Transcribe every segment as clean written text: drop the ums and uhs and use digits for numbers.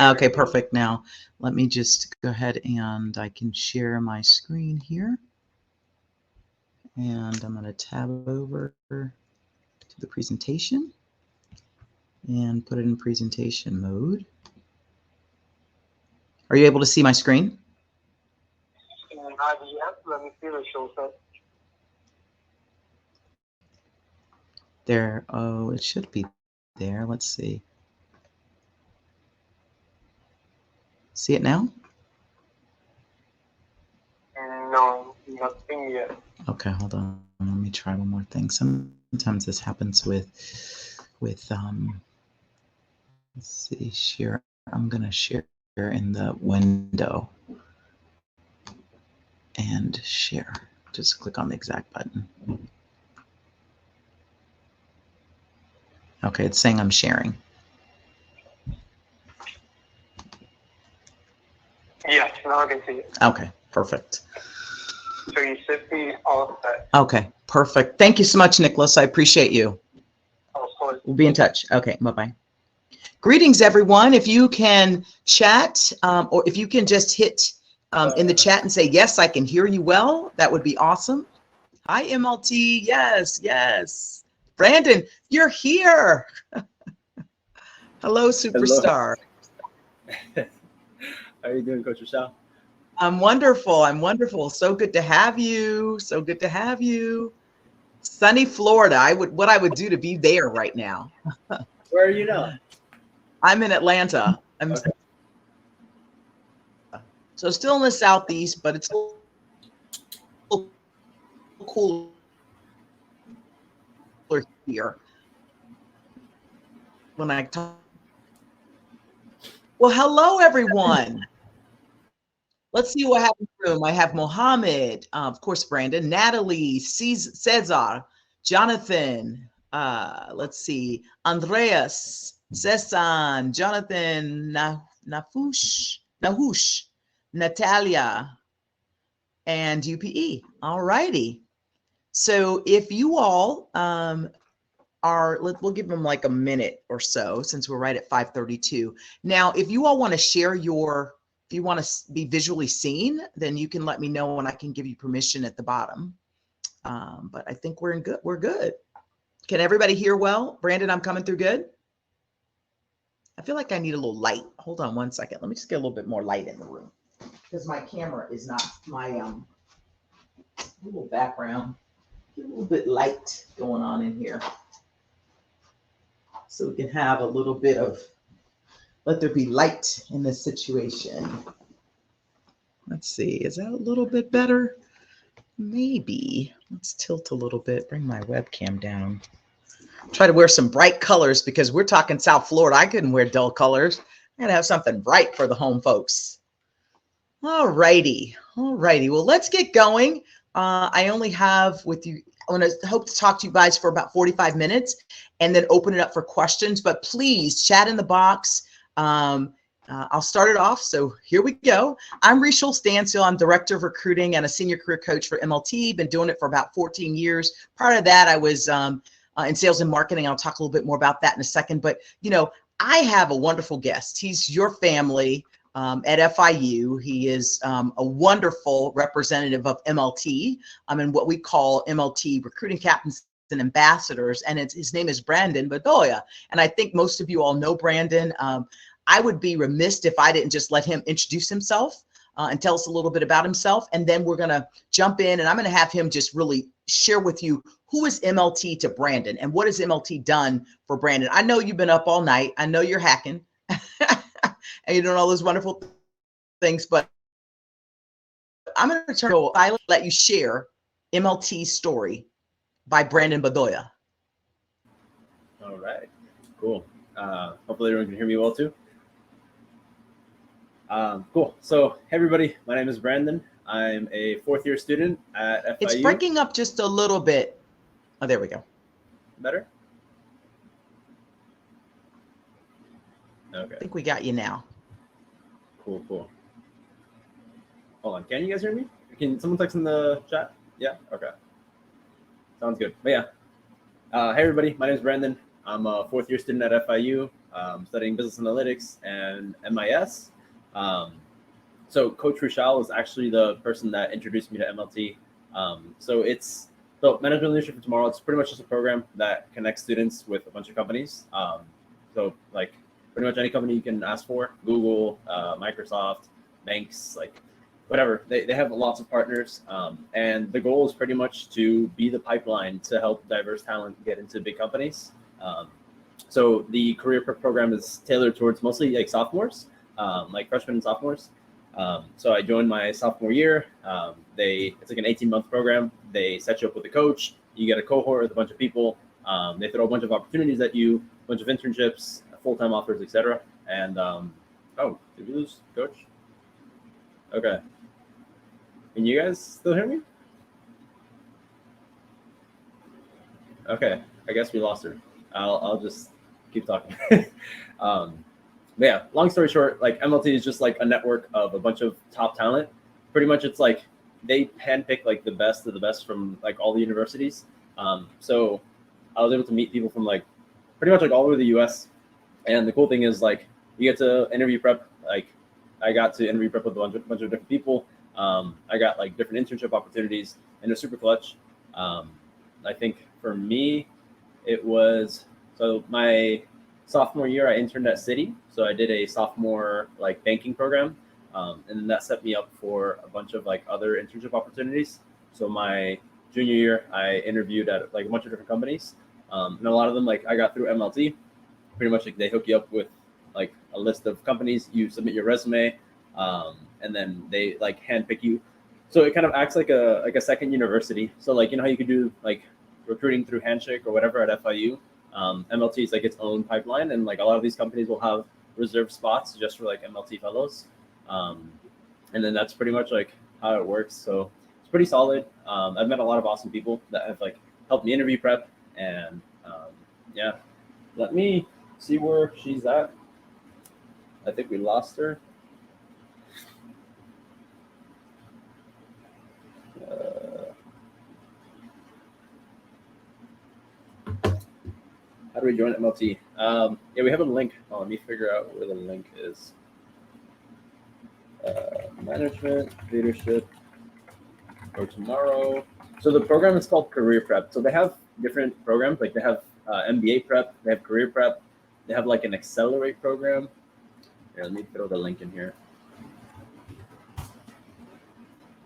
Okay, perfect. Now, let me just go ahead and I can share my screen here. And I'm going to tab over to the presentation and put it in presentation mode. Are you able to see my screen? Yes, let me see the show set. There. Oh, it should be there. Let's see. See it now? No, nothing yet. Okay, hold on. Let me try one more thing. Sometimes this happens with let's see, share. I'm gonna share in the window and share. Just click on the exact button. Okay, it's saying I'm sharing. Yes, now I can see it. Okay, perfect. So you should be all set. Okay, perfect. Thank you so much, Nicholas. I appreciate you. Of course. We'll be in touch. Okay, bye-bye. Greetings, everyone. If you can chat or if you can just hit in the chat and say, yes, I can hear you well, that would be awesome. Hi, MLT. Yes, yes. Brandon, you're here. Hello, superstar. Hello. How are you doing, Coach Rochelle? I'm wonderful. I'm wonderful. So good to have you. So good to have you. Sunny Florida. What I would do to be there right now. Where are you now? I'm in Atlanta. I'm okay. So still in the Southeast, but it's a little cooler here. When I talk. Well, hello, everyone. Let's see what happens in the room. I have Mohammed, of course, Brandon, Natalie, Cesar, Jonathan, let's see, Andreas, Cesan, Jonathan, Nahush, Natalia, and UPE. All righty. So if you all we'll give them like a minute or so since we're right at 5:32. Now, if you all want to share if you want to be visually seen, then you can let me know and I can give you permission at the bottom. But I think we're good. Can everybody hear well? Brandon, I'm coming through good. I feel like I need a little light. Hold on one second. Let me just get a little bit more light in the room because my camera is not my little background. Get a little bit light going on in here. So we can have a little bit of, let there be light in this situation. Let's see, is that a little bit better? Maybe. Let's tilt a little bit, bring my webcam down. Try to wear some bright colors because we're talking South Florida. I couldn't wear dull colors. I gotta have something bright for the home folks. All righty. Well, let's get going. I only have with you, I hope to talk to you guys for about 45 minutes and then open it up for questions, but please chat in the box. I'll start it off. So here we go. I'm Rachel Stansfield. I'm Director of Recruiting and a Senior Career Coach for MLT. Been doing it for about 14 years. Prior to that, I was in sales and marketing. I'll talk a little bit more about that in a second. But, you know, I have a wonderful guest. He's your family at FIU. He is a wonderful representative of MLT and what we call MLT recruiting captains and ambassadors. And his name is Brandon Bedoya. And I think most of you all know Brandon. I would be remiss if I didn't just let him introduce himself and tell us a little bit about himself. And then we're going to jump in and I'm going to have him just really share with you who is MLT to Brandon and what has MLT done for Brandon. I know you've been up all night. I know you're hacking and you're doing all those wonderful things, but I'm going to turn to silent, let you share MLT's story by Brandon Bedoya. All right, cool. Hopefully everyone can hear me well too. Cool. So, hey everybody, my name is Brandon. I'm a fourth-year student at FIU. It's breaking up just a little bit. Oh, there we go. Better? Okay. I think we got you now. Cool. Hold on. Can you guys hear me? Can someone text in the chat? Yeah? Okay. Sounds good. But yeah. Hey everybody, my name is Brandon. I'm a fourth-year student at FIU. studying business analytics and MIS. So Coach Rochelle was actually the person that introduced me to MLT. So Management Leadership for Tomorrow, it's pretty much just a program that connects students with a bunch of companies. So like pretty much any company you can ask for, Google, Microsoft, banks, like whatever. They have lots of partners. And the goal is pretty much to be the pipeline to help diverse talent get into big companies. So the career prep program is tailored towards mostly like sophomores, like freshmen and sophomores. So I joined my sophomore year. It's like an 18-month program. They set you up with a coach. You get a cohort with a bunch of people. They throw a bunch of opportunities at you, a bunch of internships, full-time offers, etc. And oh, did we lose Coach? Okay. Can you guys still hear me? Okay, I guess we lost her. I'll just keep talking. But yeah, long story short, like MLT is just like a network of a bunch of top talent. Pretty much it's like they handpick like the best of the best from like all the universities. So I was able to meet people from like pretty much like all over the US. And the cool thing is like you get to interview prep. Like I got to interview prep with a bunch of different people. I got like different internship opportunities and they're super clutch. I think for me, it was, so my sophomore year, I interned at Citi. So I did a sophomore like banking program. And then that set me up for a bunch of like other internship opportunities. So my junior year, I interviewed at like a bunch of different companies. And a lot of them, like I got through MLT. Pretty much like they hook you up with like a list of companies. You submit your resume, and then they like handpick you. So it kind of acts like a second university. So like, you know how you could do like recruiting through Handshake or whatever at FIU. MLT is like its own pipeline, and like a lot of these companies will have reserved spots just for like MLT fellows. And then that's pretty much like how it works. So it's pretty solid. I've met a lot of awesome people that have like helped me interview prep, and yeah, let me see where she's at. I think we lost her. How do we join MLT? Yeah, we have a link. Oh, let me figure out where the link is. Management, leadership for tomorrow. So the program is called Career Prep. So they have different programs. Like they have MBA Prep, they have Career Prep, they have like an Accelerate program. Here, let me throw the link in here.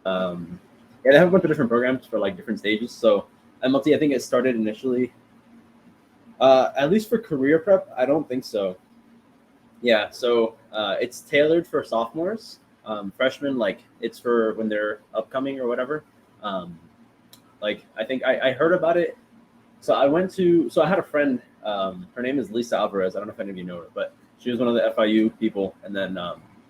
Yeah, they have a bunch of different programs for like different stages. So MLT, I think it started initially. At least for career prep, I don't think so. Yeah, so it's tailored for sophomores, freshmen, like it's for when they're upcoming or whatever. Like I think I heard about it. So I had a friend, her name is Lisa Alvarez. I don't know if any of you know her, but she was one of the FIU people. And then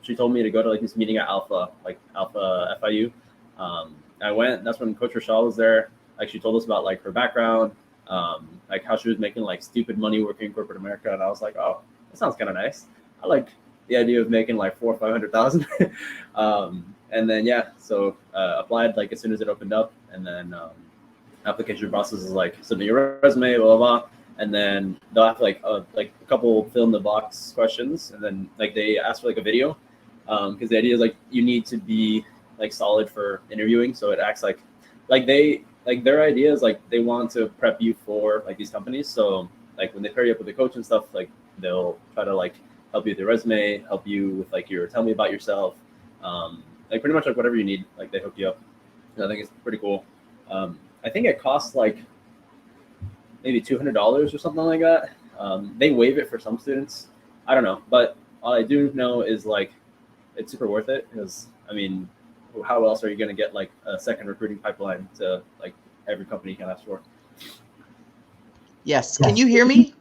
she told me to go to like this meeting at Alpha FIU. I went, that's when Coach Rochelle was there. Like she told us about like her background, like how she was making like stupid money working in corporate America. And I was like, oh, that sounds kind of nice. I like the idea of making like $400,000 or $500,000. And then, yeah, so applied like as soon as it opened up. And then application process is like submit your resume, blah, blah, blah. And then they'll have like a couple fill in the box questions. And then like they ask for like a video, because the idea is like you need to be like solid for interviewing. So it acts like their idea is like they want to prep you for like these companies. So like when they pair you up with a coach and stuff, like they'll try to like help you with your resume, help you with like your tell me about yourself, like pretty much like whatever you need, like they hook you up. And I think it's pretty cool. I think it costs like maybe $200 or something like that. They waive it for some students. I don't know, but all I do know is like it's super worth it, because I mean, how else are you going to get like a second recruiting pipeline to like every company you can ask for? Yes. Can you hear me?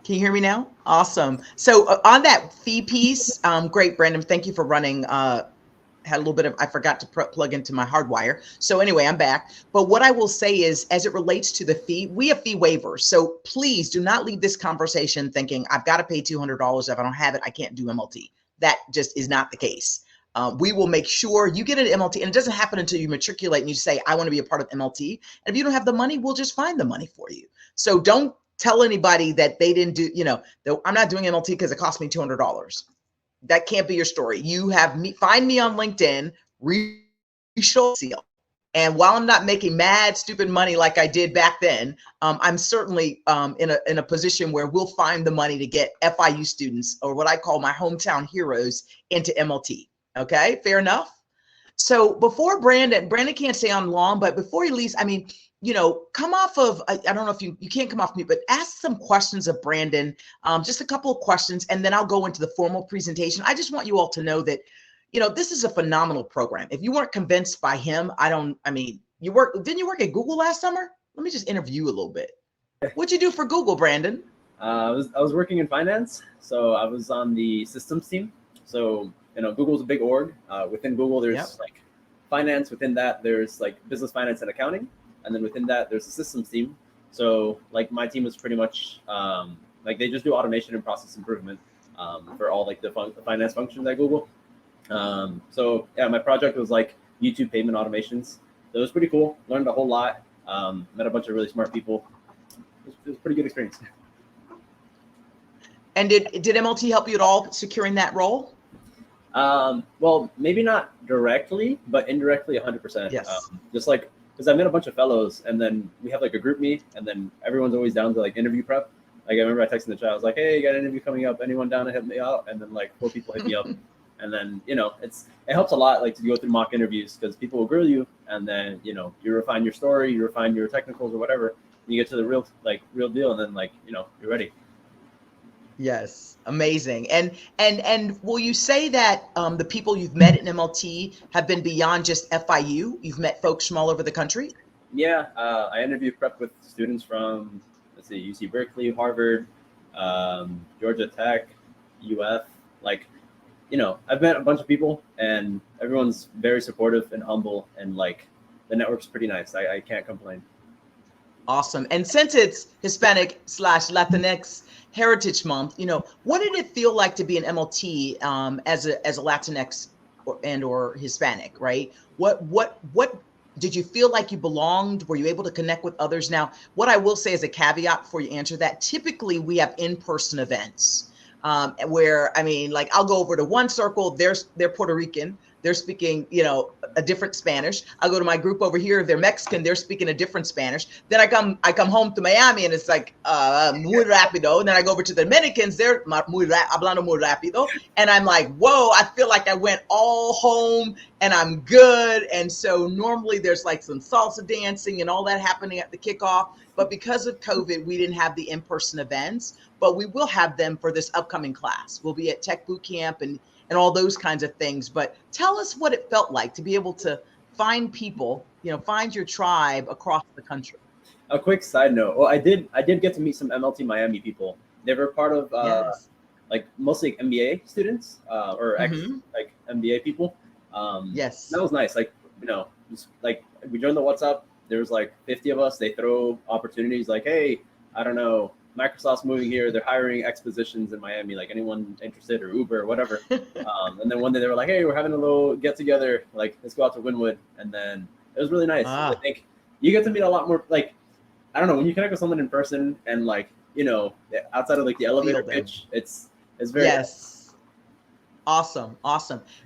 Can you hear me now? Awesome. So on that fee piece, great, Brandon. Thank you for running. Had a little bit of, I forgot to plug into my hardwire. So anyway, I'm back. But what I will say is, as it relates to the fee, we have fee waivers. So please do not leave this conversation thinking I've got to pay $200. If I don't have it, I can't do MLT. That just is not the case. We will make sure you get an MLT, and it doesn't happen until you matriculate and you say, I want to be a part of MLT. And if you don't have the money, we'll just find the money for you. So don't tell anybody that they didn't do, I'm not doing MLT because it cost me $200. That can't be your story. You have me, find me on LinkedIn, seal. And while I'm not making mad, stupid money like I did back then, I'm certainly in a position where we'll find the money to get FIU students, or what I call my hometown heroes, into MLT. Okay, fair enough. So before Brandon can't stay on long, but before he leaves, I mean, come off of, I don't know if you can't come off mute, but ask some questions of Brandon, just a couple of questions, and then I'll go into the formal presentation. I just want you all to know that, this is a phenomenal program. If you weren't convinced by him, didn't you work at Google last summer? Let me just interview you a little bit. What'd you do for Google, Brandon? I was working in finance, so I was on the systems team. So Google's a big org. Within Google, there's like finance. Within that, there's like business, finance, and accounting, and then within that, there's a systems team. So like my team was pretty much like they just do automation and process improvement for all like the finance functions at Google. So yeah, my project was like YouTube payment automations. So it was pretty cool. Learned a whole lot. Met a bunch of really smart people. It was a pretty good experience. And did MLT help you at all securing that role? Well, maybe not directly, but indirectly 100%. Yes. Just like, because I met a bunch of fellows, and then we have like a group meet, and then everyone's always down to like interview prep. Like I remember I texted the chat, I was like, hey, you got an interview coming up, anyone down to hit me out? And then like 4 people hit me up. And then, it helps a lot like to go through mock interviews, because people will grill you, and then, you refine your story, you refine your technicals or whatever. You get to the real deal, and then like, you're ready. Yes, amazing. And will you say that the people you've met in MLT have been beyond just FIU? You've met folks from all over the country? Yeah, I interview prep with students from, UC Berkeley, Harvard, Georgia Tech, UF. Like, I've met a bunch of people, and everyone's very supportive and humble, and like the network's pretty nice. I can't complain. Awesome. And since it's Hispanic/Latinx Heritage Month, what did it feel like to be an MLT as a Latinx or Hispanic, right? What did you feel like you belonged? Were you able to connect with others? Now, what I will say as a caveat before you answer that, typically we have in-person events where, I'll go over to one circle, they're Puerto Rican, they're speaking, a different Spanish. I'll go to my group over here, if they're Mexican, they're speaking a different Spanish. Then I come home to Miami, and it's like muy rápido. And then I go over to the Dominicans, they're hablando muy rápido. And I'm like, whoa, I feel like I went all home and I'm good. And so normally there's like some salsa dancing and all that happening at the kickoff. But because of COVID, we didn't have the in-person events, but we will have them for this upcoming class. We'll be at Tech Boot Camp and all those kinds of things. But tell us what it felt like to be able to find people, find your tribe across the country. A quick side note. Well, I did get to meet some MLT Miami people. They were part of like mostly MBA students or like MBA people. Yes. That was nice. Like, like we joined the WhatsApp. There was like 50 of us. They throw opportunities like, hey, I don't know, Microsoft's moving here. They're hiring X positions in Miami. Like anyone interested, or Uber or whatever. And then one day they were like, hey, we're having a little get together. Like, let's go out to Wynwood. And then it was really nice. I think you get to meet a lot more, like, I don't know, when you connect with someone in person and like, outside of like the elevator pitch, it's very yes. Awesome.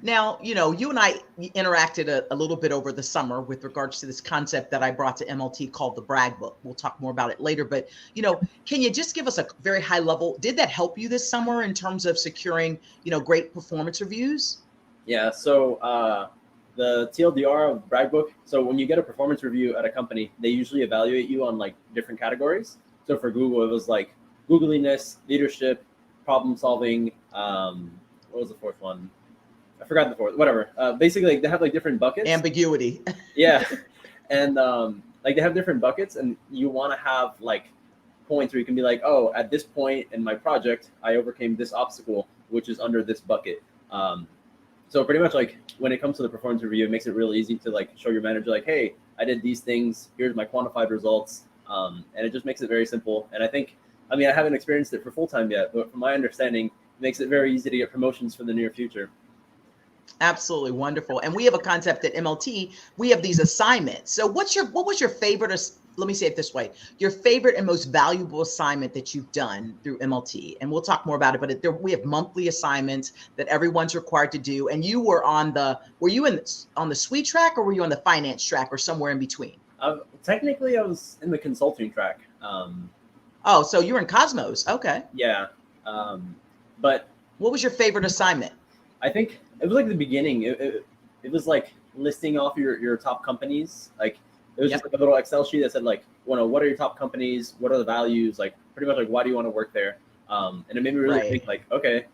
Now, you and I interacted a little bit over the summer with regards to this concept that I brought to MLT called the brag book. We'll talk more about it later, but, can you just give us a very high level, did that help you this summer in terms of securing, great performance reviews? Yeah. So, the TLDR of brag book. So when you get a performance review at a company, they usually evaluate you on like different categories. So for Google, it was like Googliness, leadership, problem solving, what was the fourth one? I forgot the fourth, whatever. Basically, like, they have like different buckets. Ambiguity. Yeah. And like they have different buckets, and you want to have like points where you can be like, oh, at this point in my project, I overcame this obstacle, which is under this bucket. So pretty much like when it comes to the performance review, it makes it really easy to like show your manager like, hey, I did these things. Here's my quantified results. And it just makes it very simple. And I think, I haven't experienced it for full time yet, but from my understanding, it makes it very easy to get promotions for the near future. Absolutely wonderful. And we have a concept at MLT. We have these assignments. So what was your favorite let me say it this way, your favorite and most valuable assignment that you've done through MLT, and we'll talk more about it, but we have monthly assignments that everyone's required to do. And you were on the, on the SWE track, or were you on the finance track, or somewhere in between? Technically I was in the consulting track. Oh, so you were in Cosmos. Okay. Yeah. But what was your favorite assignment? I think it was like the beginning. It was like listing off your top companies. Like it was just like a little Excel sheet that said like, what are your top companies? What are the values? Like pretty much like, why do you want to work there? And it made me really think like, okay,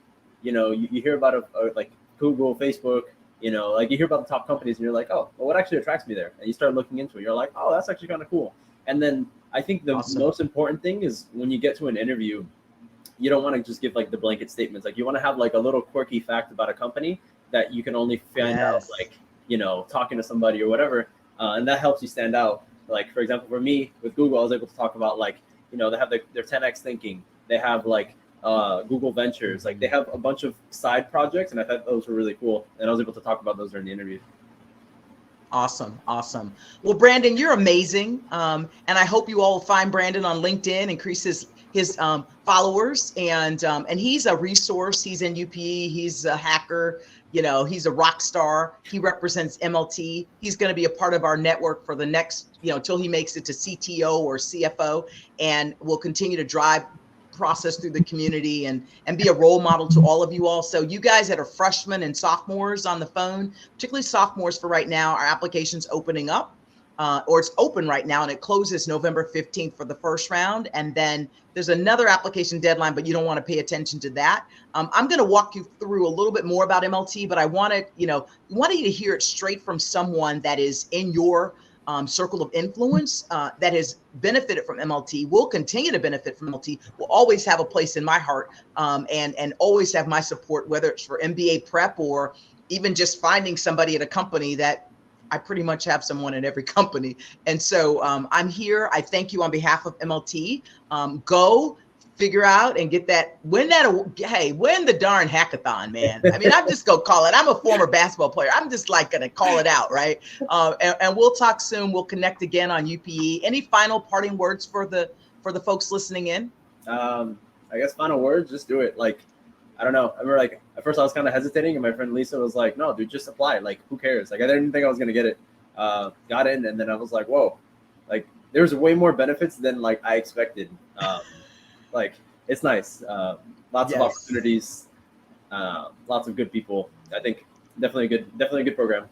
you hear about like Google, Facebook, like you hear about the top companies and you're like, oh, well, what actually attracts me there? And you start looking into it. You're like, oh, that's actually kind of cool. And then I think the most important thing is when you get to an interview, you don't want to just give like the blanket statements. Like you want to have like a little quirky fact about a company that you can only find out like, talking to somebody or whatever. And that helps you stand out. Like, for example, for me with Google, I was able to talk about like, they have their 10X thinking. They have like Google Ventures. Like they have a bunch of side projects. And I thought those were really cool. And I was able to talk about those during the interview. Awesome. Awesome. Well, Brandon, you're amazing. And I hope you all find Brandon on LinkedIn, increase his followers, and he's a resource. He's in UPE. He's a hacker. He's a rock star. He represents MLT. He's going to be a part of our network for the next, till he makes it to CTO or CFO, and will continue to drive process through the community and be a role model to all of you all. So you guys that are freshmen and sophomores on the phone, particularly sophomores for right now, our application's opening up. Or it's open right now, and it closes November 15th for the first round. And then there's another application deadline, but you don't want to pay attention to that. I'm going to walk you through a little bit more about MLT, but I wanted you to hear it straight from someone that is in your circle of influence that has benefited from MLT, will continue to benefit from MLT, will always have a place in my heart, and always have my support, whether it's for MBA prep or even just finding somebody at a company that I pretty much have someone in every company. And so I'm here. I thank you on behalf of MLT. Go figure out and get that, win the darn hackathon, man. I mean, I'm just going to call it. I'm a former basketball player. I'm just like going to call it out, right? And we'll talk soon. We'll connect again on UPE. Any final parting words for the folks listening in? I guess final words, just do it. Like, I don't know. I remember like at first I was kind of hesitating, and my friend Lisa was like, no, dude, just apply. Like, who cares? Like, I didn't think I was going to get it. Got in, and then I was like, whoa, like there's way more benefits than like I expected. Like, it's nice. Lots of opportunities, lots of good people. I think definitely a good program.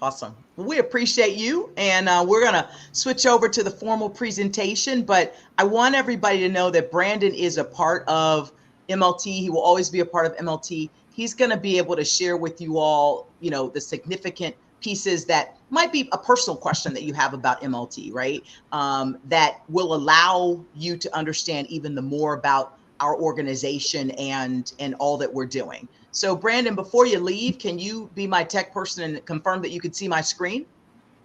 Awesome. Well, we appreciate you, and we're going to switch over to the formal presentation, but I want everybody to know that Brandon is a part of MLT. He will always be a part of MLT. He's going to be able to share with you all, the significant pieces that might be a personal question that you have about MLT, right? That will allow you to understand even the more about our organization and all that we're doing. So Brandon, before you leave, can you be my tech person and confirm that you can see my screen?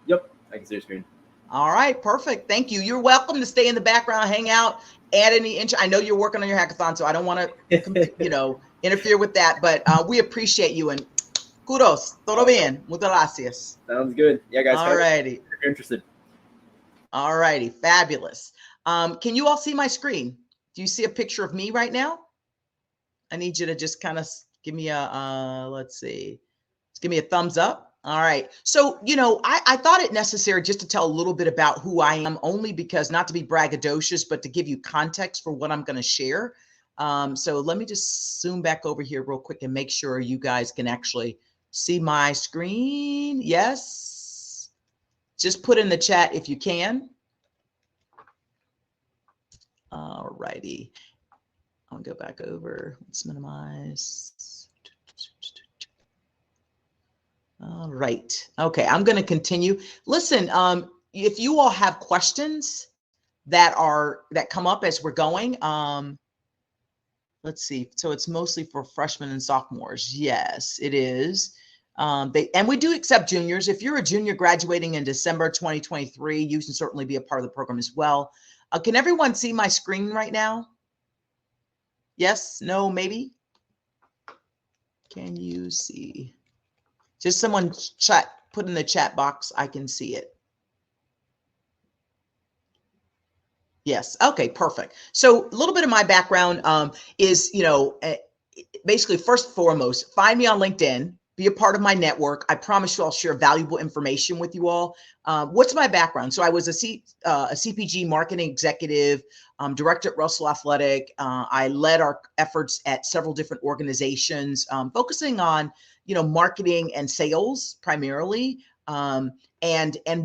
Yep, I can see your screen. All right, perfect. Thank you. You're welcome to stay in the background, hang out, add any I know you're working on your hackathon, so I don't want to, interfere with that, but we appreciate you, and kudos. Todo bien. Muchas gracias. Sounds good. Yeah, guys. All righty. If you're interested. All righty. Fabulous. Can you all see my screen? Do you see a picture of me right now? I need you to just kind of give me a, let's see. Just give me a thumbs up. All right. So, I thought it necessary just to tell a little bit about who I am, only because, not to be braggadocious, but to give you context for what I'm going to share. So let me just zoom back over here real quick and make sure you guys can actually see my screen. Yes. Just put in the chat if you can. All righty. I'll go back over. Let's minimize. All right. Okay. I'm going to continue. Listen, if you all have questions that come up as we're going, let's see. So it's mostly for freshmen and sophomores. Yes, it is. And we do accept juniors. If you're a junior graduating in December 2023, you can certainly be a part of the program as well. Can everyone see my screen right now? Yes, no, maybe? Can you see? Just someone put in the chat box. I can see it. Yes. Okay, perfect. So a little bit of my background is, basically first and foremost, find me on LinkedIn, be a part of my network. I promise you I'll share valuable information with you all. What's my background? So I was a CPG marketing executive, director at Russell Athletic. I led our efforts at several different organizations, focusing on, marketing and sales primarily. And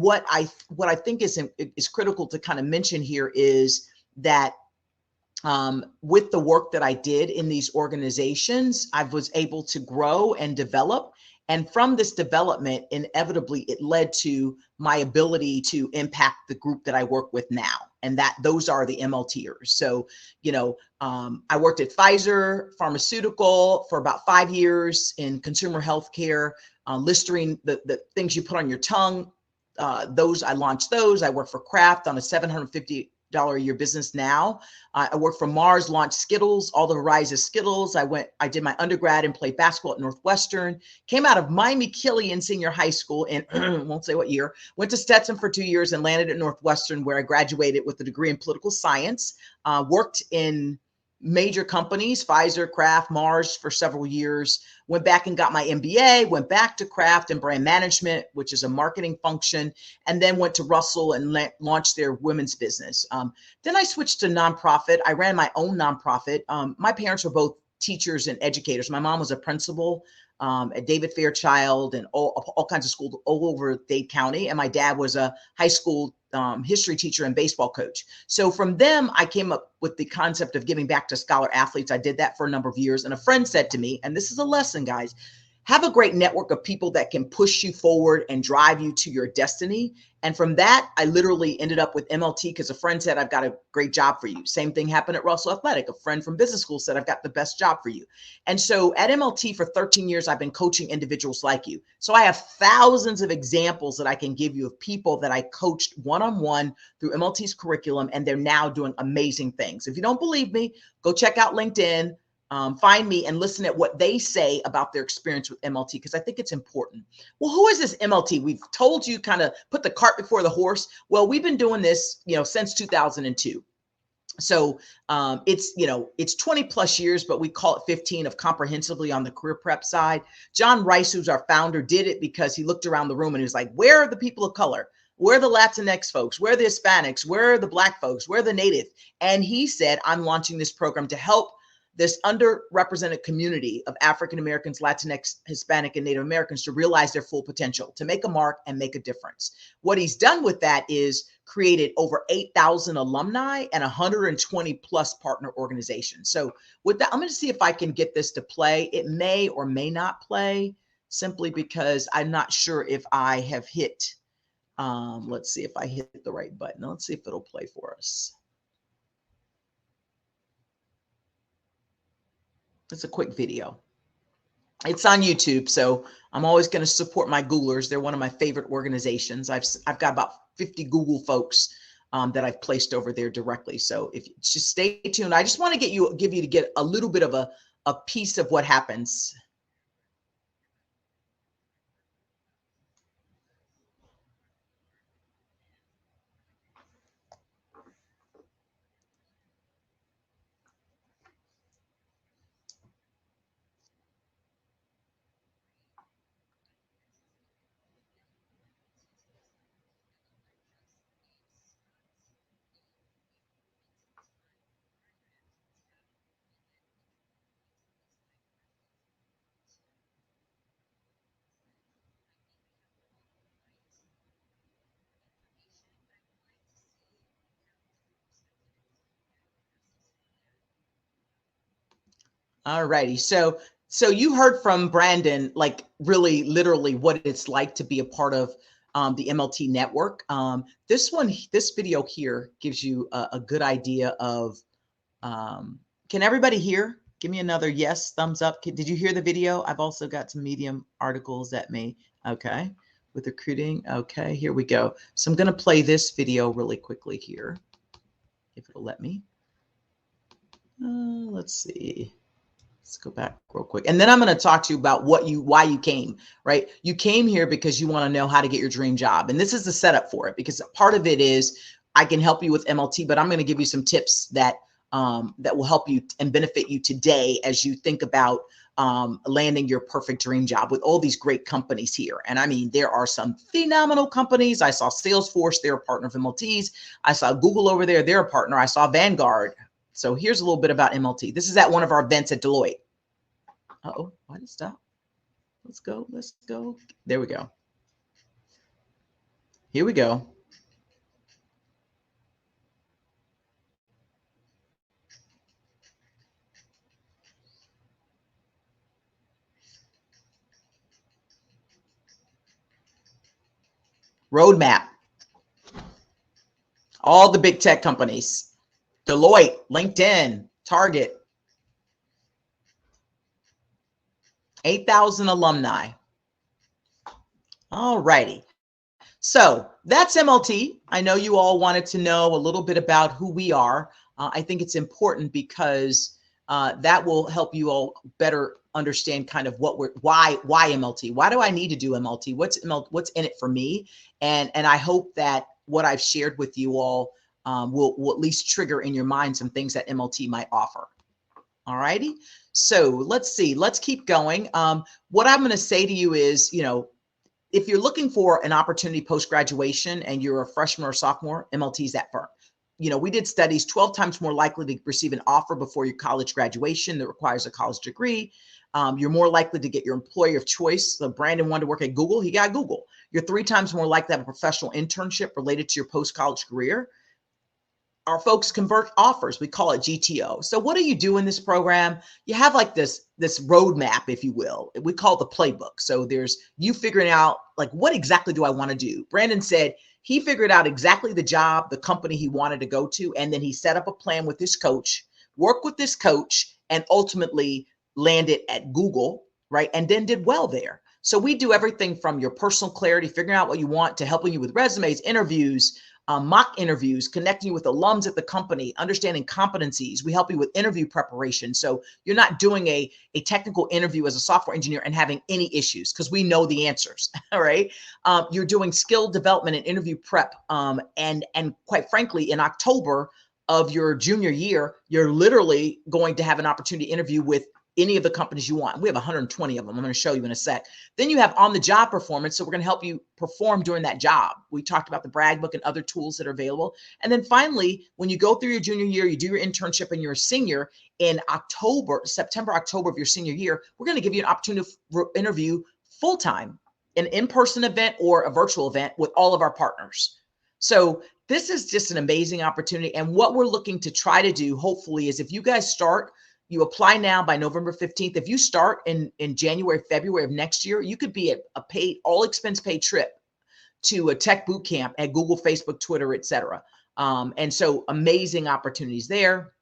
what I think is critical to kind of mention here is that with the work that I did in these organizations, I was able to grow and develop. And from this development, inevitably, it led to my ability to impact the group that I work with now. And those are the MLTers. So, I worked at Pfizer Pharmaceutical for about 5 years in consumer healthcare, Listerine, the things you put on your tongue. I launched those. I worked for Kraft on a $750 a year business now. I worked for Mars, launched Skittles, all the varieties of Skittles. I did my undergrad and played basketball at Northwestern, came out of Miami Killian Senior High School in, won't say what year, went to Stetson for 2 years and landed at Northwestern, where I graduated with a degree in political science, worked in major companies, Pfizer, Kraft, Mars for several years, went back and got my MBA, went back to Kraft and brand management, which is a marketing function, and then went to Russell and launched their women's business. Then I switched to nonprofit. I ran my own nonprofit. My parents were both teachers and educators. My mom was a principal at David Fairchild and all kinds of schools all over Dade County. And my dad was a high school history teacher and baseball coach. So from them, I came up with the concept of giving back to scholar athletes. I did that for a number of years. And a friend said to me, and this is a lesson, guys, have a great network of people that can push you forward and drive you to your destiny. And from that, I literally ended up with MLT because a friend said, I've got a great job for you. Same thing happened at Russell Athletic. A friend from business school said, I've got the best job for you. And so at MLT for 13 years, I've been coaching individuals like you. So I have thousands of examples that I can give you of people that I coached one-on-one through MLT's curriculum, and they're now doing amazing things. If you don't believe me, go check out LinkedIn. Find me and listen at what they say about their experience with MLT, because I think it's important. Well, who is this MLT? We've told you, kind of put the cart before the horse. Well, we've been doing this, since 2002. So it's 20 plus years, but we call it 15 of comprehensively on the career prep side. John Rice, who's our founder, did it because he looked around the room and he was like, where are the people of color? Where are the Latinx folks? Where are the Hispanics? Where are the Black folks? Where are the Native? And he said, I'm launching this program to help this underrepresented community of African Americans, Latinx, Hispanic, and Native Americans to realize their full potential, to make a mark and make a difference. What he's done with that is created over 8,000 alumni and 120 plus partner organizations. So with that, I'm going to see if I can get this to play. It may or may not play, simply because I'm not sure if I have hit, let's see if I hit the right button. Let's see if it'll play for us. It's a quick video. It's on YouTube, so I'm always going to support my Googlers. They're one of my favorite organizations. I've got about 50 Google folks that I've placed over there directly. So if you just stay tuned, I just want to give you to get a little bit of a piece of what happens. All righty. So you heard from Brandon, like really literally what it's like to be a part of the MLT network. This video here gives you a good idea of, can everybody hear? Give me another yes, thumbs up. Did you hear the video? I've also got some Medium articles that okay, with recruiting. Okay, here we go. So I'm going to play this video really quickly here, if it'll let me. Let's see. Let's go back real quick. And then I'm going to talk to you about why you came, right? You came here because you want to know how to get your dream job. And this is the setup for it, because part of it is I can help you with MLT, but I'm going to give you some tips that that will help you and benefit you today as you think about landing your perfect dream job with all these great companies here. And I mean, there are some phenomenal companies. I saw Salesforce, they're a partner of MLTs. I saw Google over there, they're a partner. I saw Vanguard. So here's a little bit about MLT. This is at one of our events at Deloitte. Uh-oh, why did it stop? Let's go, let's go. There we go. Here we go. Roadmap. All the big tech companies. Deloitte, LinkedIn, Target. 8,000 alumni. All righty. So that's MLT. I know you all wanted to know a little bit about who we are. I think it's important because that will help you all better understand kind of what why MLT. Why do I need to do MLT? What's in it for me? And I hope that what I've shared with you all will at least trigger in your mind some things that MLT might offer. All righty. So let's see. Let's keep going. What I'm going to say to you is, if you're looking for an opportunity post-graduation and you're a freshman or sophomore, MLT is that firm. We did studies 12 times more likely to receive an offer before your college graduation that requires a college degree. You're more likely to get your employer of choice. So Brandon wanted to work at Google. He got Google. You're 3 times more likely to have a professional internship related to your post-college career. Our folks convert offers. We call it GTO. So what do you do in this program? You have like this roadmap, if you will. We call it the playbook. So there's you figuring out like, what exactly do I want to do? Brandon said he figured out exactly the job, the company he wanted to go to. And then he set up a plan with his coach, work with this coach, and ultimately landed at Google, right? And then did well there. So we do everything from your personal clarity, figuring out what you want, to helping you with resumes, interviews, mock interviews, connecting you with alums at the company, understanding competencies. We help you with interview preparation. So you're not doing a technical interview as a software engineer and having any issues because we know the answers. All right. You're doing skill development and interview prep. And quite frankly, in October of your junior year, you're literally going to have an opportunity to interview with any of the companies you want. We have 120 of them. I'm going to show you in a sec. Then you have on-the-job performance. So we're going to help you perform during that job. We talked about the brag book and other tools that are available. And then finally, when you go through your junior year, you do your internship and you're a senior in September, October of your senior year, we're going to give you an opportunity to interview full-time, an in-person event or a virtual event with all of our partners. So this is just an amazing opportunity. And what we're looking to try to do, hopefully, is if you guys start, you apply now by November 15th. If you start in January, February of next year, you could be at a paid, all expense paid trip to a tech boot camp at Google, Facebook, Twitter, etc. And so amazing opportunities there.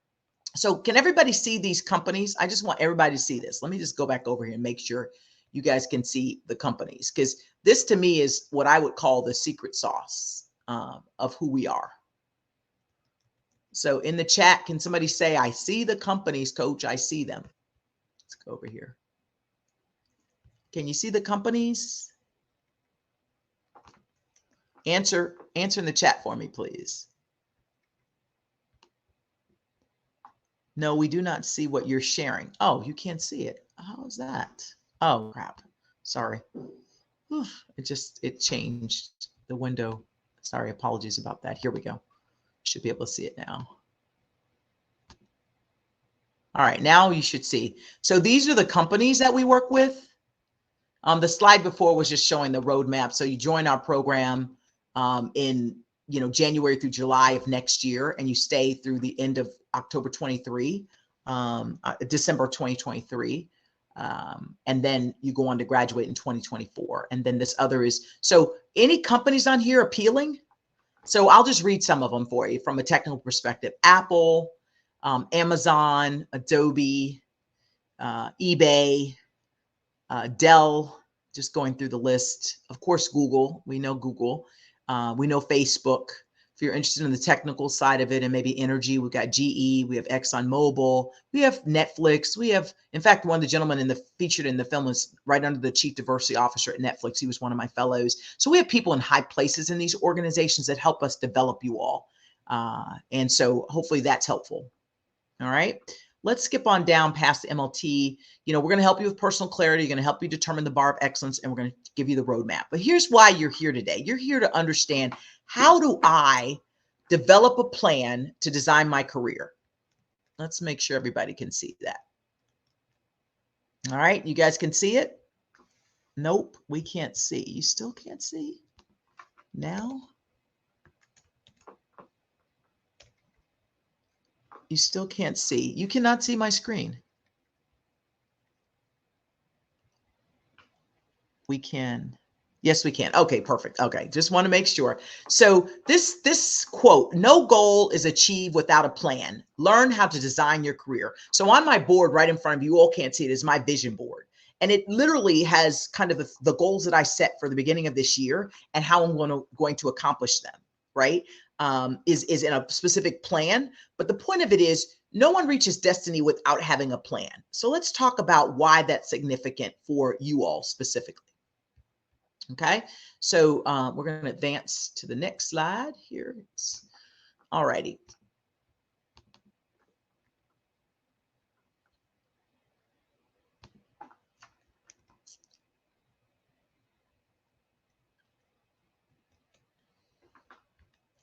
So can everybody see these companies? I just want everybody to see this. Let me just go back over here and make sure you guys can see the companies, because this to me is what I would call the secret sauce of who we are. So in the chat, can somebody say, I see the companies, coach, I see them. Let's go over here. Can you see the companies? Answer in the chat for me, please. No, we do not see what you're sharing. Oh, you can't see it. How is that? Oh, crap. Sorry. It changed the window. Sorry, apologies about that. Here we go. Should be able to see it now. All right, now you should see. So these are the companies that we work with. The slide before was just showing the roadmap. So you join our program in January through July of next year, and you stay through the end of October 23, December 2023. And then you go on to graduate in 2024. And then this other is, so any companies on here appealing? So I'll just read some of them for you from a technical perspective. Apple, Amazon, Adobe, eBay, Dell, just going through the list. Of course, Google, we know Google. We know Facebook. If you're interested in the technical side of it and maybe energy, we've got GE, we have ExxonMobil, we have Netflix, we have, in fact, one of the gentlemen featured in the film was right under the chief diversity officer at Netflix. He was one of my fellows. So we have people in high places in these organizations that help us develop you all. And so hopefully that's helpful. All right. Let's skip on down past the MLT. We're going to help you with personal clarity. You're going to help you determine the bar of excellence, and we're going to give you the roadmap. But here's why you're here today. You're here to understand, how do I develop a plan to design my career? Let's make sure everybody can see that. All right. You guys can see it? Nope, we can't see. You still can't see now? You still can't see. You cannot see my screen. We can. Yes, we can. Okay, perfect. Okay, just want to make sure. So this quote, no goal is achieved without a plan. Learn how to design your career. So on my board right in front of you, you all can't see it, is my vision board. And it literally has kind of the goals that I set for the beginning of this year and how I'm going to accomplish them, right? Is in a specific plan. But the point of it is, no one reaches destiny without having a plan. So let's talk about why that's significant for you all specifically. Okay, so we're going to advance to the next slide here. All righty.